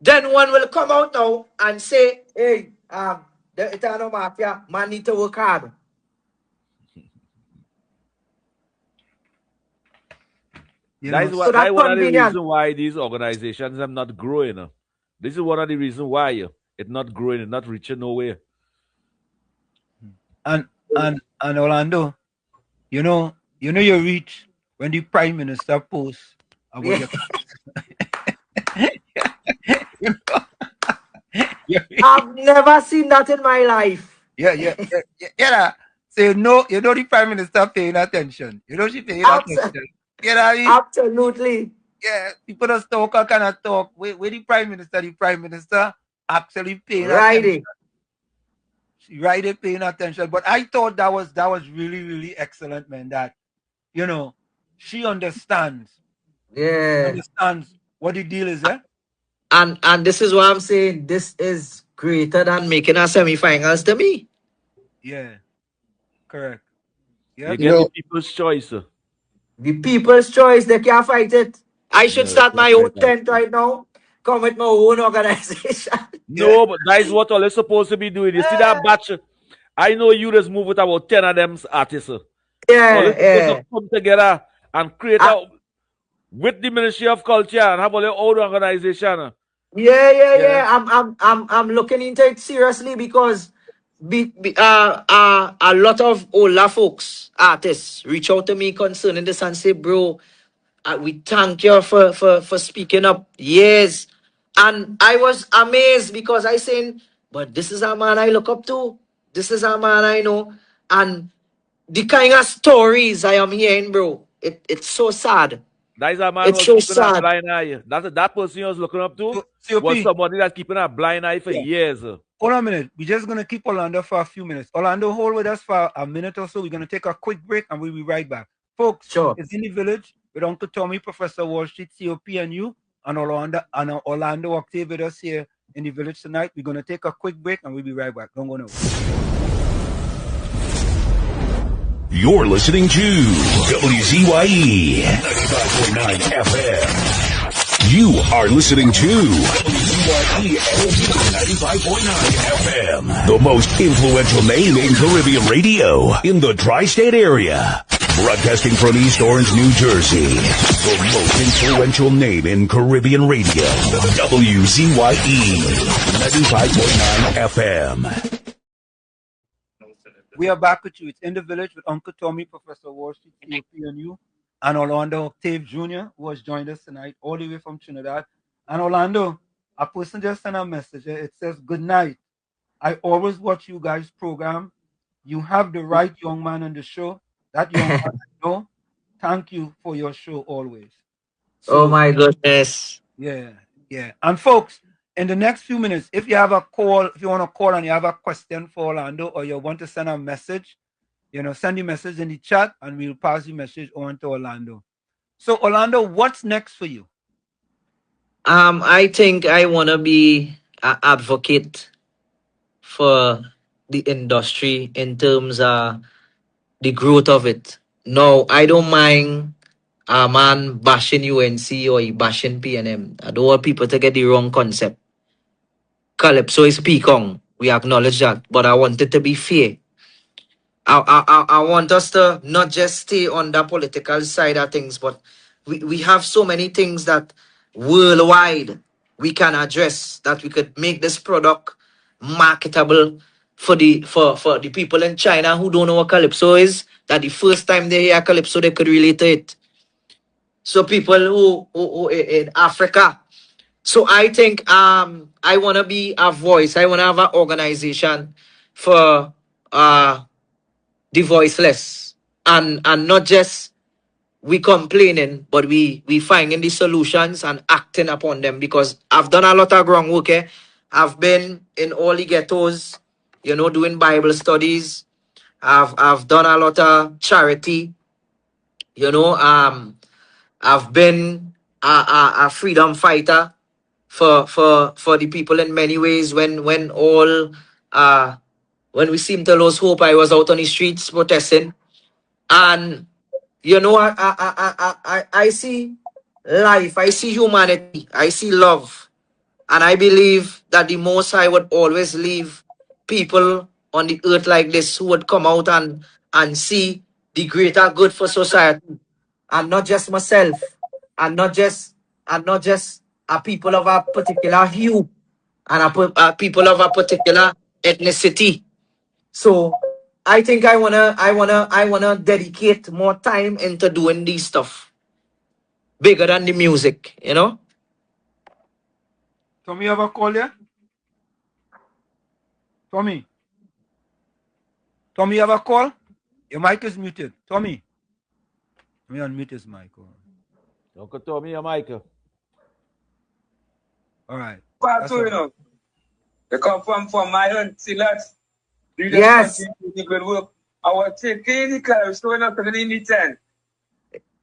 Then one will come out now and say, hey, the Italian Mafia, man need to work hard. That is So that's one of the convenient. reasons why these organizations are not growing. This is one of the reasons why it's not growing, it's not reaching nowhere. And Orlando, you know you reach when the Prime Minister posts about your I've never seen that in my life. Yeah. So you know the Prime Minister paying attention. You know she paying Abs- attention. You know what I mean? Absolutely. Yeah, people just talk or cannot talk. Where the Prime Minister actually paying attention. Righty. She right there paying attention. But I thought that was really, really excellent, man. That, you know, she understands. Yeah. Understands what the deal is, eh? And this is what I'm saying. This is greater than making a semi-finals to me. Yeah, correct. You Yep. You get the know, people's choice. The people's choice, they can't fight it. I should No, you start can't my fight own that. tent right now. Come with my own organization. Yeah. No, but that is what all is supposed to be doing. You see that batch? I know you just move with about 10 of them artists. All is Yeah, supposed to yeah. come together and create I, a with the Ministry of Culture and have all their own organization. Yeah. yeah. I'm looking into it seriously because a lot of older folks, artists, reach out to me concerning this and say, bro, we thank you for speaking up. Yes. And I was amazed because I saying, but this is a man I look up to. This is a man I know. And the kind of stories I am hearing, bro, it's so sad. That is a man who It's was so keeping a sad. blind eye. That person you was looking up to So COP. was somebody that's keeping a blind eye for Yeah. years. Hold on a minute. We're just gonna keep Orlando for a few minutes. Orlando, hold with us for a minute or so. We're gonna take a quick break and we'll be right back. Folks, Sure. it's in the village with Uncle Tommy, Professor Wall Street, COP, and you, and Orlando Octave with us here in the village tonight. We're gonna take a quick break and we'll be right back. Don't go nowhere. You're listening to WZYE 95.9 FM. You are listening to WZYE 95.9 FM, the most influential name in Caribbean radio in the tri-state area. Broadcasting from East Orange, New Jersey, the most influential name in Caribbean radio, WZYE 95.9 FM. We are back with you. It's in the village with Uncle Tommy, Professor Wall Street, COP, and you, and Orlando Octave Jr., who has joined us tonight, all the way from Trinidad. And Orlando, a person just sent a message. It says, "Good night. I always watch you guys' program. You have the right young man on the show. That young man I know. Thank you for your show always." Oh So, my goodness. yeah. And folks, in the next few minutes, if you have a call, if you want to call and you have a question for Orlando or you want to send a message, send the message in the chat and we'll pass the message on to Orlando. So, Orlando, what's next for you? I think I wanna be an advocate for the industry in terms of the growth of it. No, I don't mind a man bashing UNC or he bashing PNM. I don't want people to get the wrong concept. Calypso is Pekong. We acknowledge that. But I want it to be fair. I want us to not just stay on the political side of things, but we have so many things that worldwide we can address that we could make this product marketable for the people in China who don't know what Calypso is, that the first time they hear Calypso they could relate to it. So people who in Africa. So I think I wanna be a voice. I wanna have an organization for the voiceless, and not just we complaining, but we finding the solutions and acting upon them, because I've done a lot of groundwork. I've been in all the ghettos, doing Bible studies. I've done a lot of charity. you know um I've been a freedom fighter for the people in many ways. When we seem to lose hope, I was out on the streets protesting. And I see life, I see humanity, I see love. And I believe that the Most High would always leave people on the earth like this who would come out and see the greater good for society. And not just myself, and not just a people of a particular hue, and a people of a particular ethnicity. So I think I wanna dedicate more time into doing these stuff bigger than the music. Tommy, you have a call here? Tommy? Tommy, you have a call? Your mic is muted. Tommy. Let me unmute his mic. Uncle Tommy, your mic. All right. Part two, you know. They come from my own silas. You just Yes. continue to do good work. I was taking the class, showing up in the tent.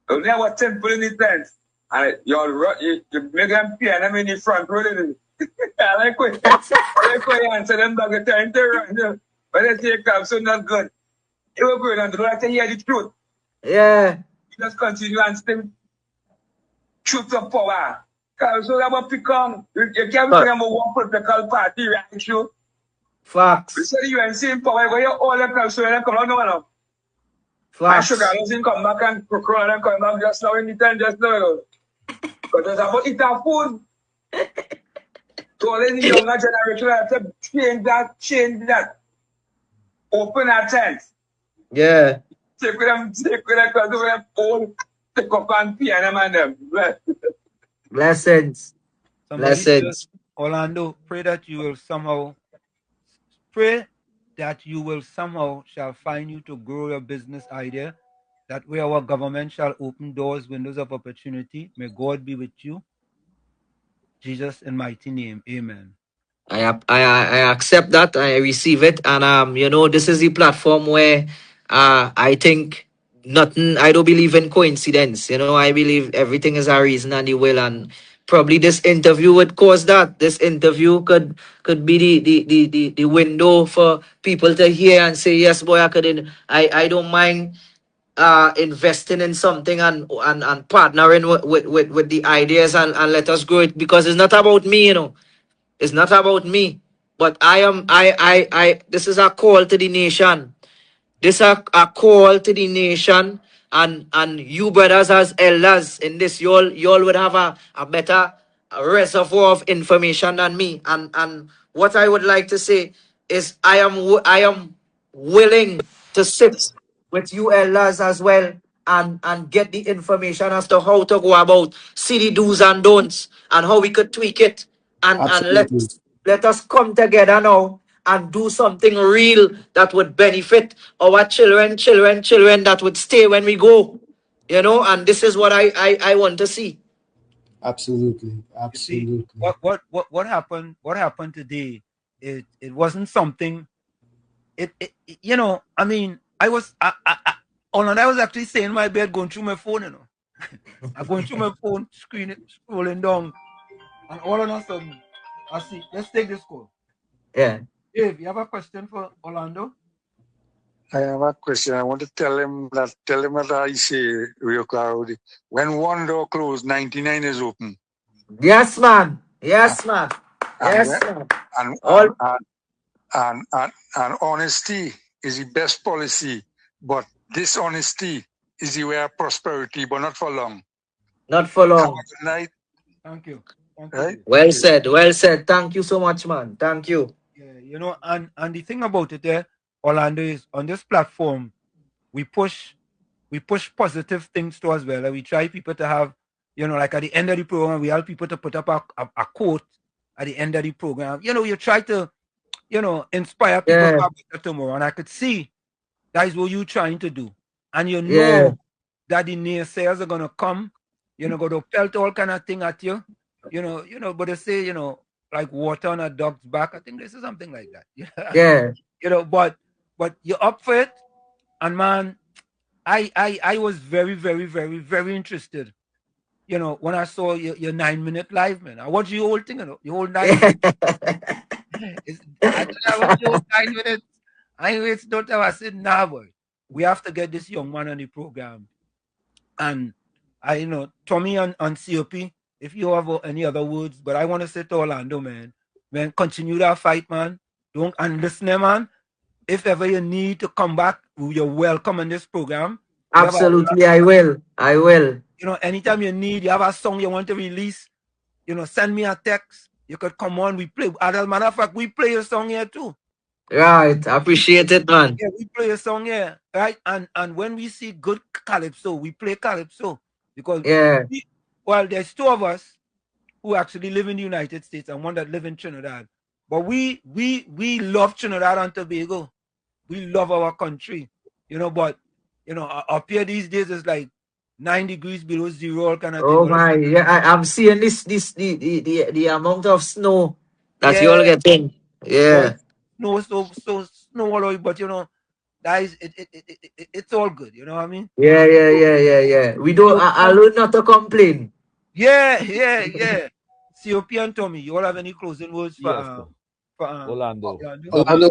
Only I was 10 in the tent. And you make them pay and I'm in the front row. I like what you answer them back at time to run. But they say Calypso not good. You were going on the road to hear the truth. Yeah. You just continue and still truth of power. Calypso have become, you can't become a one political party, right? Sure. Facts. We said you ain't seen power, but you're all the Calypso and come on, no. Facts. And Sugar doesn't come back and crawl and come back just now in the time, just now. But it's about eating food. So all the younger generation have to change that. Open our tent. Yeah. Take with them, because we have all the cook and pee and them and them. Blessings. Somebody Blessings. said, Orlando, pray that you will somehow shall find you to grow your business idea, that way our government shall open doors, windows of opportunity. May God be with you. Jesus in mighty name. Amen. I accept that. I receive it, and this is the platform where I think nothing. I don't believe in coincidence. I believe everything is a reason and the will, and probably this interview would cause that. This interview could be the window for people to hear and say, yes, boy, I don't mind investing in something and partnering with the ideas and let us grow it, because it's not about me. It's not about me, but this is a call to the nation. This is a call to the nation, and you brothers as elders in this, you all would have a better reservoir of information than me. And what I would like to say is I am willing to sit with you elders as well and get the information as to how to go about, see the do's and don'ts and how we could tweak it, and Absolutely. let us come together now and do something real that would benefit our children that would stay when we go. And this is what I want to see. Absolutely. You see, Absolutely. what happened today, it wasn't something, I mean, I was actually saying in my bed, going through my phone, I'm going through my phone, scrolling down, and all of a sudden, I see, let's take this call. Yeah. Dave, you have a question for Orlando? I have a question. I want to tell him that I say, Rio Claudio, when one door closed, 99 is open. Yes, man. Yes, man. And, Yes, man. and, All and honesty is the best policy, but dishonesty is the way of prosperity, but not for long. not for Have a long. good night. Thank you. Right? Well said. Well said. Thank you so much, man. Thank you. Yeah, and the thing about it there, Orlando, is on this platform, we push positive things to as well. Like we try people to have, like at the end of the program, we help people to put up a quote at the end of the program. You try to, inspire people Yeah. for a better tomorrow. And I could see that is what you're trying to do. And Yeah. that the naysayers are gonna come, going to pelt all kind of thing at you. But they say, like water on a dog's back. I think this is something like that. Yeah. But you're up for it. And man, I was very, very, very, very interested. When I saw your 9-minute live, man. I watched your whole thing, your whole 9 minutes. I watched your whole 9 minutes. I said, nah, boy, we have to get this young man on the program. And Tommy on COP, if you have any other words, but I want to say to Orlando, man, continue that fight, man. And listen, man, if ever you need to come back, you're welcome on this program. Absolutely, I will. I will. Anytime you need, you have a song you want to release, send me a text. You could come on, we play. As a matter of fact, we play your song here too. Right. Appreciate it, man. Yeah, we play a song here, right? And when we see good Calypso, we play Calypso. Because Yeah. there's two of us who actually live in the United States and one that live in Trinidad. But we love Trinidad and Tobago. we love our country, you know, but, you know, up here these days it's like 9 degrees below zero, all kind of thing. Oh my, yeah, I'm seeing the amount of snow that you all Yeah, getting. boy, Yeah. snow all over, but, you know, guys, it's all good, you know what I mean? Yeah. We don't, I learn not to complain. Yeah. COP and Tommy, you all have any closing words Yes, for Orlando. Orlando? Orlando,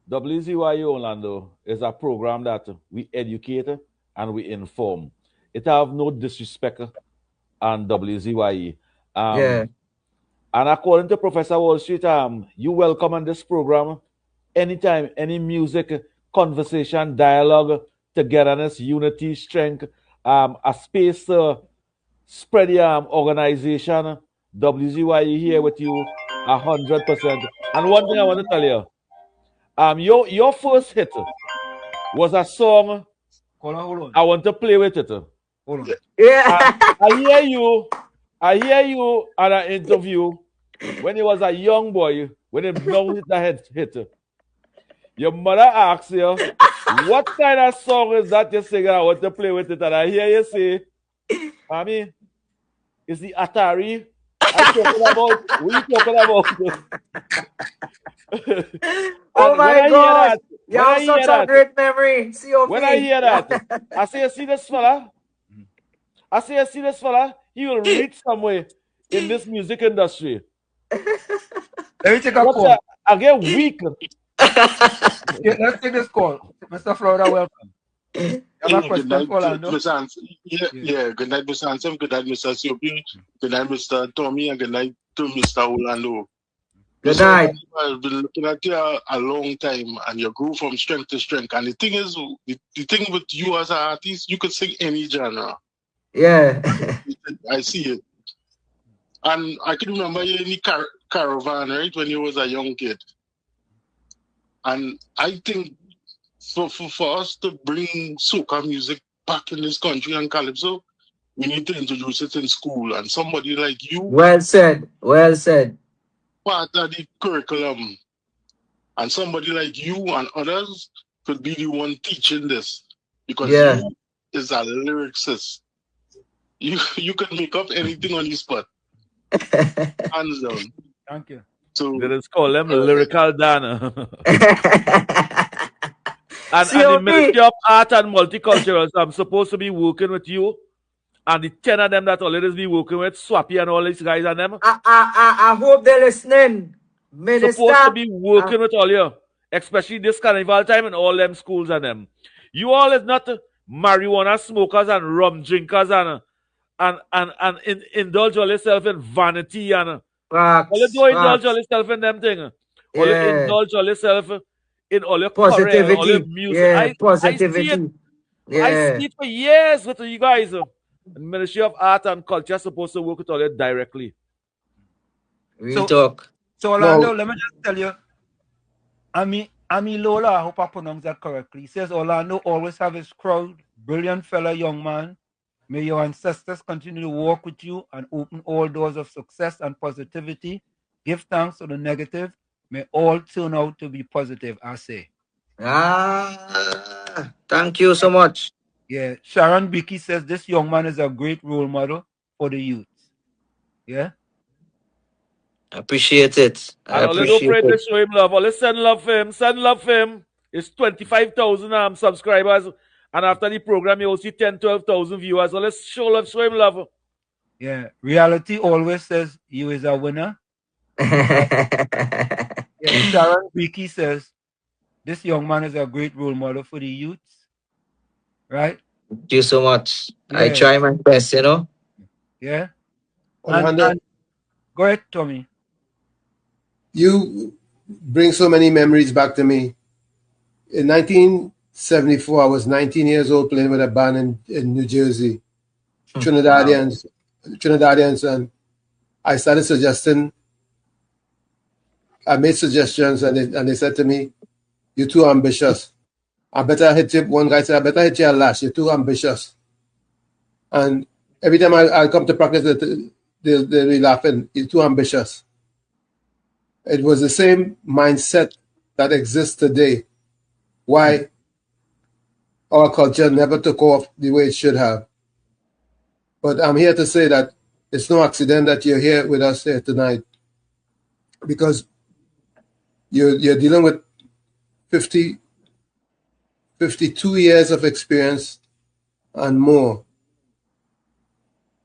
WCYE Orlando is a program that we educate and we inform. It have no disrespect on WCYE. Yeah. And according to Professor Wall Street, you welcome on this program anytime, any music, conversation, dialogue, togetherness, unity, strength, a space to spread the organization. WZYE here with you 100%. And one thing I want to tell you, your first hit was a song. Hold on. I want to play with it. Hold on. Yeah. And I hear you at an interview when he was a young boy, when he now hit the hit. Your mother asks you, what kind of song is that you're singing? I want to play with it. And I hear you say, Mommy, it's the Atari. I'm talking about, what are you talking about? Oh And when my I hear gosh. that, You when I have hear such a that, great memory. COP. when I hear that, I say, see this fella? I say, see this fella? He will reach somewhere in this music industry. Let me take a What's call. that? I get weak. Yeah, let's take this call. Mr. Florida, welcome. You have a Good question night, for Orlando? Mr. Anson. Yeah. Good night, Mr. Anson. Good night, Mr. COP. Good night, Mr. Tommy, and good night to Mr. Orlando. Good Mr. night. Orlando, I've been looking at you a long time, and you grew from strength to strength. And the thing is, the thing with you as an artist, you could sing any genre. Yeah. I see it. And I can remember you in the caravan, right, when you was a young kid. And I think for us to bring soca music back in this country and Calypso, we need to introduce it in school. And somebody like you, Well said. Well said. part of the curriculum, and somebody like you and others could be the one teaching this, because Yeah. you is a lyricist. You can make up anything on the spot, hands down. Thank you. So Let us call them Lyrical Dan. And the COP. Ministry of Art and Multicultural, so I'm supposed to be working with you. And the 10 of them that already be working with, Swappy and all these guys and them. I hope they're listening. Minister. Supposed to be working with all you, especially this carnival time and all them schools and them. You all is not marijuana smokers and rum drinkers and indulge all yourself in vanity and all you do indulge all yourself in them thing. All you indulge all yourself in all your career, all your Positivity. music. Yeah, I positivity. see it. Yeah. I see it for years with you guys. The Ministry of Art and Culture is supposed to work with all you directly. We talk. So Orlando, No. let me just tell you, Ami Lola, I hope I pronounced that correctly. He says Orlando always have his crowd, brilliant fella, young man. May your ancestors continue to walk with you and open all doors of success and positivity. Give thanks to the negative. May all turn out to be positive, I say. Thank you so much. Yeah. Sharon Bicky says this young man is a great role model for the youth. Yeah. Appreciate it. I And all you don't appreciate pray to it. show him love. All you send love for him. Send love for him. It's 25,000 subscribers. And after the program, you will see 10, 12,000 viewers. So let's show him love. Yeah. Reality always says you is a winner. Yeah. Sharon Bicky says this young man is a great role model for the youths. Right? Thank you so much. Yeah. I try my best, you know. Yeah. Orlando, And go ahead, Tommy. you bring so many memories back to me. In 1974, I was 19 years old playing with a band in New Jersey, Trinidadians, and I started suggesting. I made suggestions, and they said to me, "You're too ambitious. I better hit you." One guy said, "I better hit you a lash. You're too ambitious." And every time I come to practice, they'll be laughing. You're too ambitious. It was the same mindset that exists today. why our culture never took off the way it should have. But I'm here to say that it's no accident that you're here with us here tonight, because you're dealing with 50, 52 years of experience and more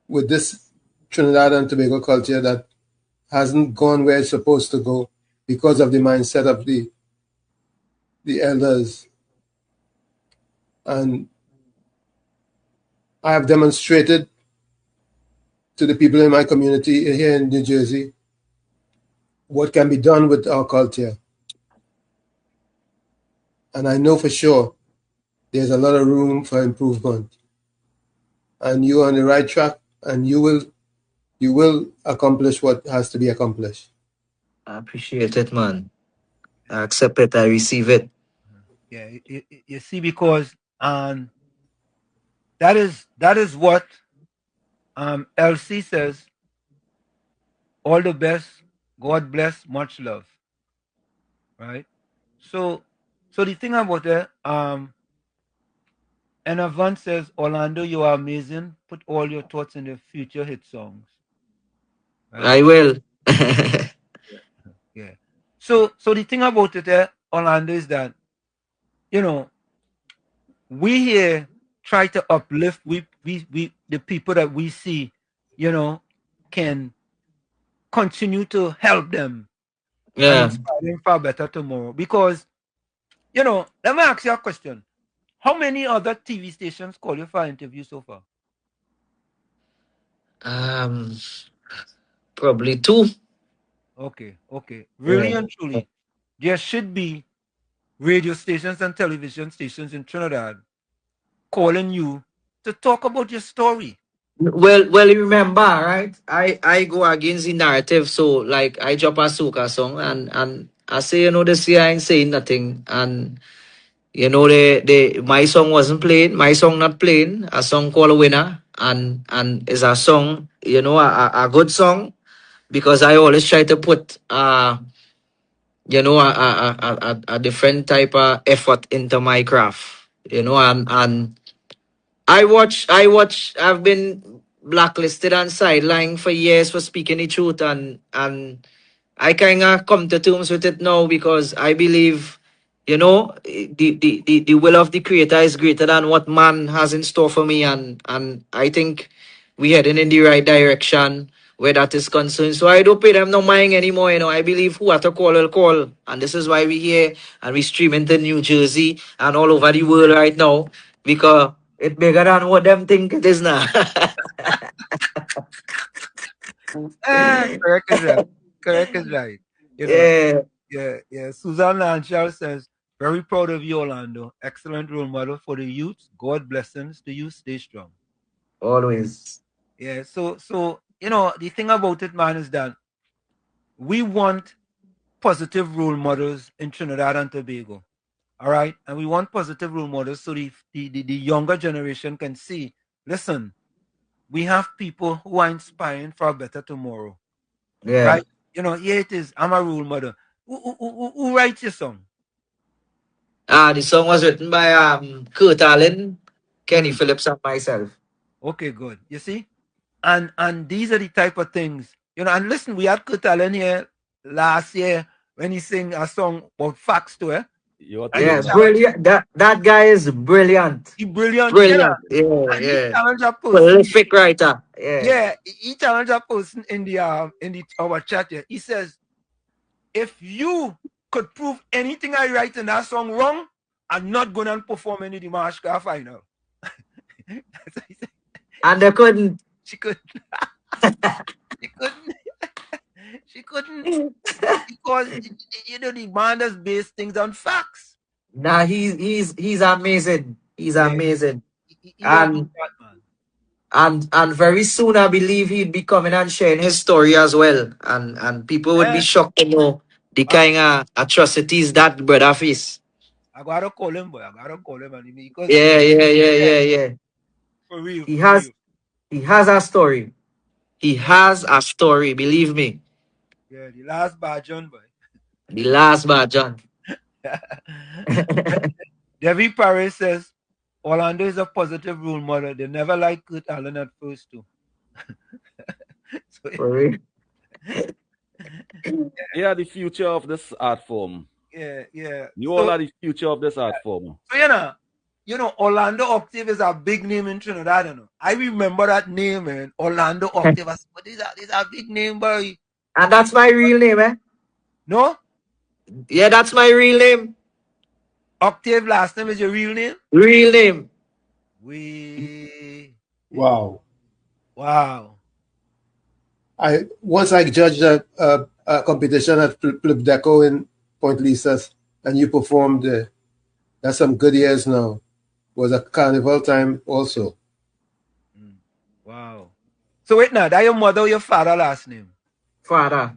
with this Trinidad and Tobago culture that hasn't gone where it's supposed to go because of the mindset of the elders. And I have demonstrated to the people in my community here in New Jersey what can be done with our culture. And I know for sure there's a lot of room for improvement. And you're on the right track, and you will accomplish what has to be accomplished. I appreciate it, man. I accept it. I receive it. Yeah, you see, because that is what LC says. All the best. God bless. Much love. Right. So the thing about it, and Avant says, Orlando, you are amazing. Put all your thoughts in the future hit songs. Right? I will. Yeah. So the thing about it, Orlando, is that, you know, we here try to uplift we the people that we see, you know, can continue to help them and Yeah. inspire them for a better tomorrow. Because, you know, let me ask you a question. How many other TV stations call you for an interview so far? Um, Probably two. Okay. Really Yeah. and truly, there should be radio stations and television stations in Trinidad calling you to talk about your story. Well, you remember, right? I go against the narrative. So, like, I drop a soca song, and I say, this year I ain't saying nothing. And, my song wasn't playing, my song not playing, a song called Winner. And it's a song, a good song, because I always try to put, a different type of effort into my craft, and I've been blacklisted and sidelined for years for speaking the truth, and I kind of come to terms with it now, because I believe, the will of the creator is greater than what man has in store for me, and I think we heading in the right direction where that is concerned. So I don't pay them no mind anymore. I believe who have to call will call, and this is why we here and we streaming to New Jersey and all over the world right now, because it's bigger than what them think it is now. Correct is right. Correct is right. You know, Yeah, yeah. Susan Lanchal says, very proud of you, Orlando. Excellent role model for the youth. God blessings to you. Stay strong. always. Yeah. So you know, the thing about it, man, is that we want positive role models in Trinidad and Tobago. All right. And we want positive role models so the younger generation can see, listen, we have people who are inspiring for a better tomorrow. Yeah. Right? You know, here it is. I'm a role model. Who writes your song? The song was written by Kurt Allen, Kenny Mm, Phillips, and myself. okay, good. You see? And these are the type of things, you know, and listen, we had Kurt Allen here last year when he sang a song about facts to her. You're And he Yeah, telling me. challenged brilliant. That guy is brilliant. he brilliant, yeah. Brilliant. Yeah, And he yeah. challenged a person. Prolific writer. Yeah. Yeah, he challenged a person in the our chat here. He says, if you could prove anything I write in that song wrong, I'm not gonna perform in the Mashka final. That's what he said. And they couldn't. She couldn't. She couldn't. She couldn't, because you know the man does base things on facts. Nah, he's amazing. He's Yeah, amazing. he don't do And that, man. and very soon I believe he'd be coming and sharing his story as well. And people would be Eh, shocked to know the I, kind of atrocities that brother face. I gotta call him, boy. I gotta call him, and because Yeah, yeah, yeah, yeah, yeah, yeah. for real, He for real. he has a story. He Yeah, has a story, believe me. yeah. The last Bajan, boy. The last bar, John. Debbie Paris says Orlando is a positive role model. They never liked Kurt Allen at first too. So, For real. You are the future of this art form. yeah. You all are the future of this art form. So Orlando Octave is a big name in Trinidad. I remember that name, man. Orlando Octave. I said, "What is that? It's a big name, boy." And that's my real name, eh? No? Yeah, that's my real name. Octave last name is your real name? Real name. Wow. Once I judged a competition at Flip Deco in Point Lisas, and you performed there. That's some good years now. Was a carnival time also. Wow. So wait now, that your mother or your father last name? Father.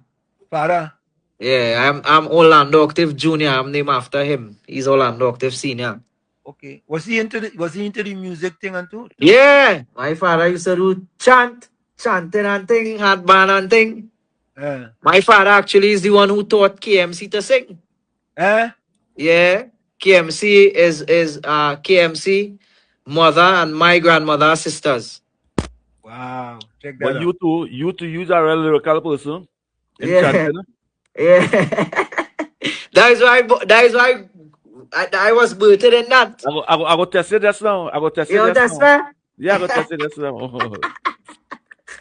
Yeah, I'm Orlando Octave Jr. I'm named after him. He's Orlando Octave Senior. Okay. Was he into the music thing and too? Yeah. My father used to do chanting and thing, hard band and thing. My father actually is the one who taught KMC to sing. Yeah. KMC is KMC, mother and my grandmother sisters. Wow. Check that But out. you two use a real lyrical person. Yeah. Yeah. That is why I was booted in that. I go test it just now. I go test it You just now. Yeah, I go test it just now.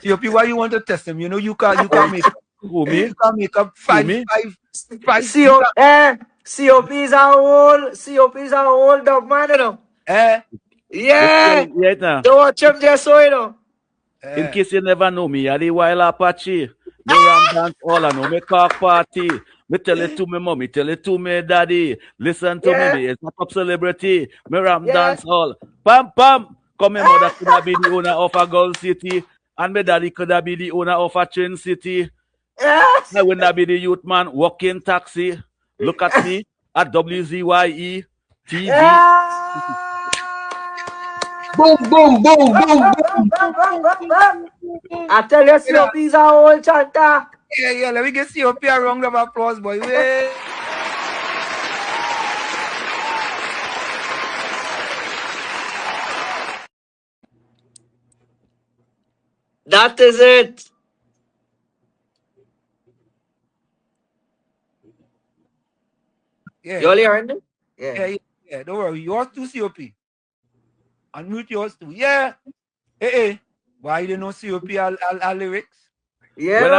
COP, why you want to test him? You can't make up. Who, me? You can't make up five. COP is a whole dog man, you know. Yeah. Don't watch him just so, you know. In case you never know me, I the Wild Apache. Me ram dance all I know, me cock party. Me tell it to me mommy, tell it to me daddy. Listen to me, it's a top celebrity. Me ram dance all. Pam pam. Come my mother could have been the owner of a Gull City. And my daddy could have been the owner of a Train City. I would not be the youth man walking taxi. Look at me at WZYE TV. Boom, boom, boom, boom, boom. I tell you, COP is a whole chanter. Yeah, let me get COP a round of applause, boy. That is it. Yeah. You all hearing it? Yeah. Don't worry. Yours too, COP. Unmute yours too. Yeah. Hey. Why you didn't know COP our lyrics? Yeah. When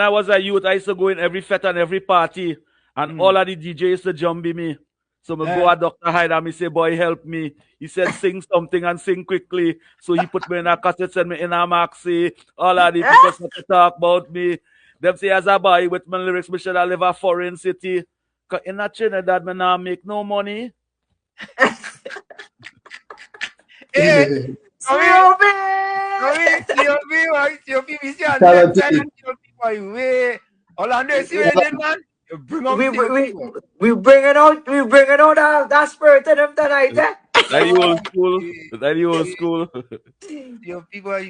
I was a youth, I used to go in every fete and every party, and all of the DJs used to jump me. So I go at Dr. Hyde and me say, boy, help me. He said, sing something and sing quickly. So he put me in a cassette, send me in a maxi. All of the people start to talk about me. Them say, as a boy with my lyrics, me should have live a foreign city. Because in a Trinidad, me now make no money. Hey, COP, we see on that side and COP, boy. Orlando, see where they man? We bringing out that spirit in them tonight, eh? That the old school. COP, boy.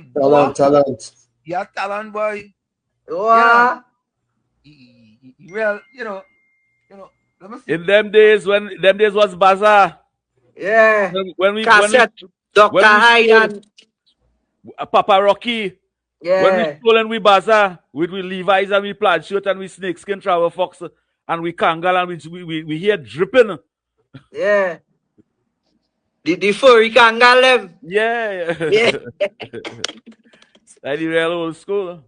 Talent. Yeah, talent, boy. Wow. Well, let me see. In them days was bazaar. Yeah. When we Dr. Hyde and Papa Rocky. Yeah. When we stroll and we bazaar with we Levi's and we plaid shirt and we snakeskin travel fox and we kangal and we hear dripping. Yeah. The furry kangal them. Yeah. That's the real old school.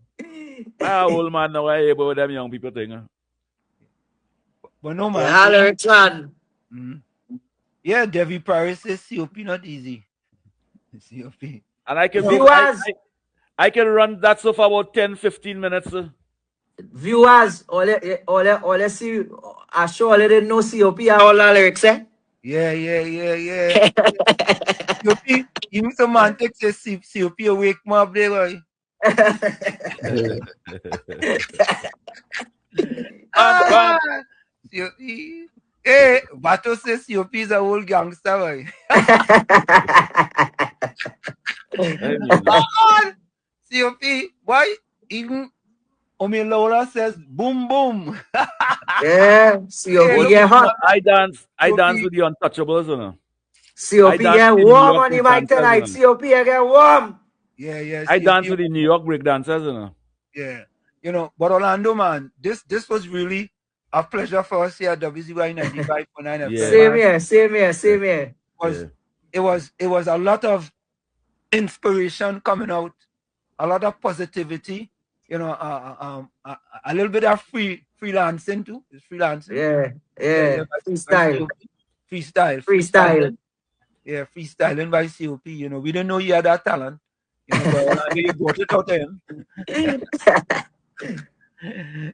Old man now I hear about them young people thing. But no man. Yeah, lyrics, man. Yeah, Debbie Paris says COP not easy. COP. And I can I can run that so for about 10-15 minutes. Viewers, all see I sure they didn't know COP all the lyrics, eh? Yeah. COP, even some man takes COP awake my boy. COP. Hey, Bato says COP is a old gangster, boy. COP, why even Omi Laura says boom boom. Yeah, COP look, get hot. I dance COP, with the Untouchables, you know. COP dance get with the New warm York on the break mic dancers, tonight. you know. COP get warm. yeah, I COP, dance with the New York break dancers, you know. yeah. You know, but Orlando, man, this was really a pleasure for us here at WZY 95.9 FM, Yeah. Same man. here, same here, same here. Was Yeah. it was a lot of inspiration coming out, a lot of positivity, you know, a little bit of freelancing too. It's freelancing. Yeah. By Freestyle. COP. Freestyle. Freestyle. Yeah, freestyling by COP. You know, we didn't know he had that talent. You know, but Orlando, you brought it out of him.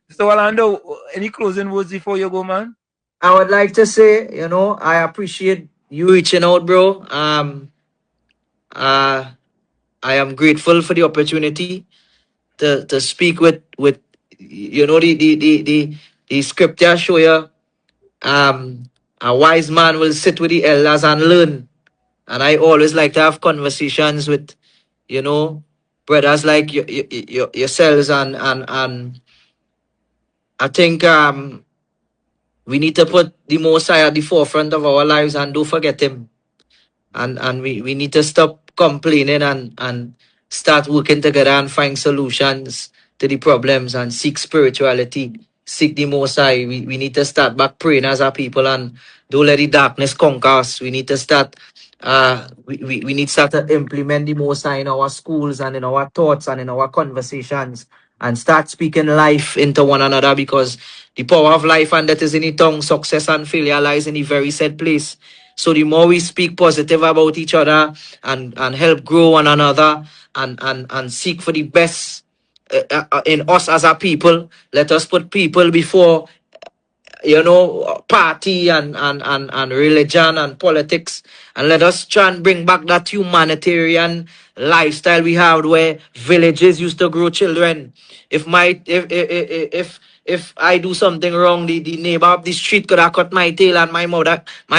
So Orlando, any closing words before you go, man? I would like to say, you know, I appreciate you reaching out, bro. I am grateful for the opportunity to speak with you know the scripture show you a wise man will sit with the elders and learn. And I always like to have conversations with, you know, brothers like yourselves, and I think we need to put the Most High at the forefront of our lives and don't forget him. And we need to stop complaining and start working together and find solutions to the problems and seek spirituality, seek the Most High. We need to start back praying as a people and don't let the darkness conquer us. We need to start we need to start to implement the Most High in our schools and in our thoughts and in our conversations and start speaking life into one another, because the power of life and death is in the tongue. Success and failure lies in the very said place. So the more we speak positive about each other and help grow one another and seek for the best in us as a people, let us put people before, you know, party and religion and politics, and let us try and bring back that humanitarian lifestyle we had where villages used to grow children. If I do something wrong, the neighbor up the street could have cut my tail and my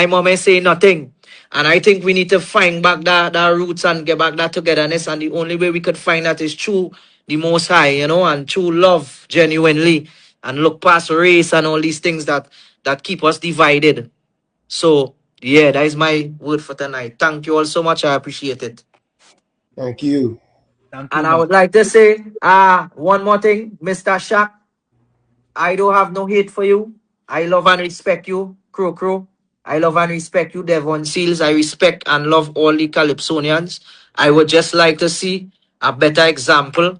mom may say nothing. And I think we need to find back that roots and get back that togetherness. And the only way we could find that is through the Most High, you know, and through love, genuinely, and look past race and all these things that keep us divided. So, yeah, that is my word for tonight. Thank you all so much. I appreciate it. Thank you. Thank you, And I man. would like to say, one more thing, Mr. Shaq. I don't have no hate for you. I love and respect you, Crow. I love and respect you, Devon Seals. I respect and love all the Calypsonians. I would just like to see a better example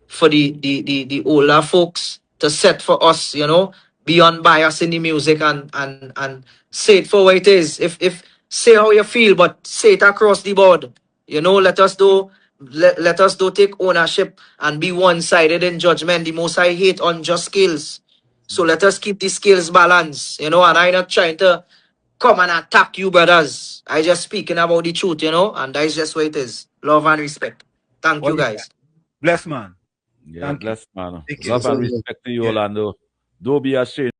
for the older folks to set for us, you know, beyond bias in the music and say it for what it is. If say how you feel, but say it across the board. You know, let us do take ownership and be one-sided in judgment. The most I hate unjust skills. So let us keep the skills balanced, you know, and I'm not trying to come and attack you, brothers. I just speaking about the truth, you know, and that's just what it is. Love and respect. Thank Well, you, guys. bless, man. Yeah, Thank you. bless man. Take care. Love Yes, and sir. respect to you, Yeah. Orlando. Don't be ashamed.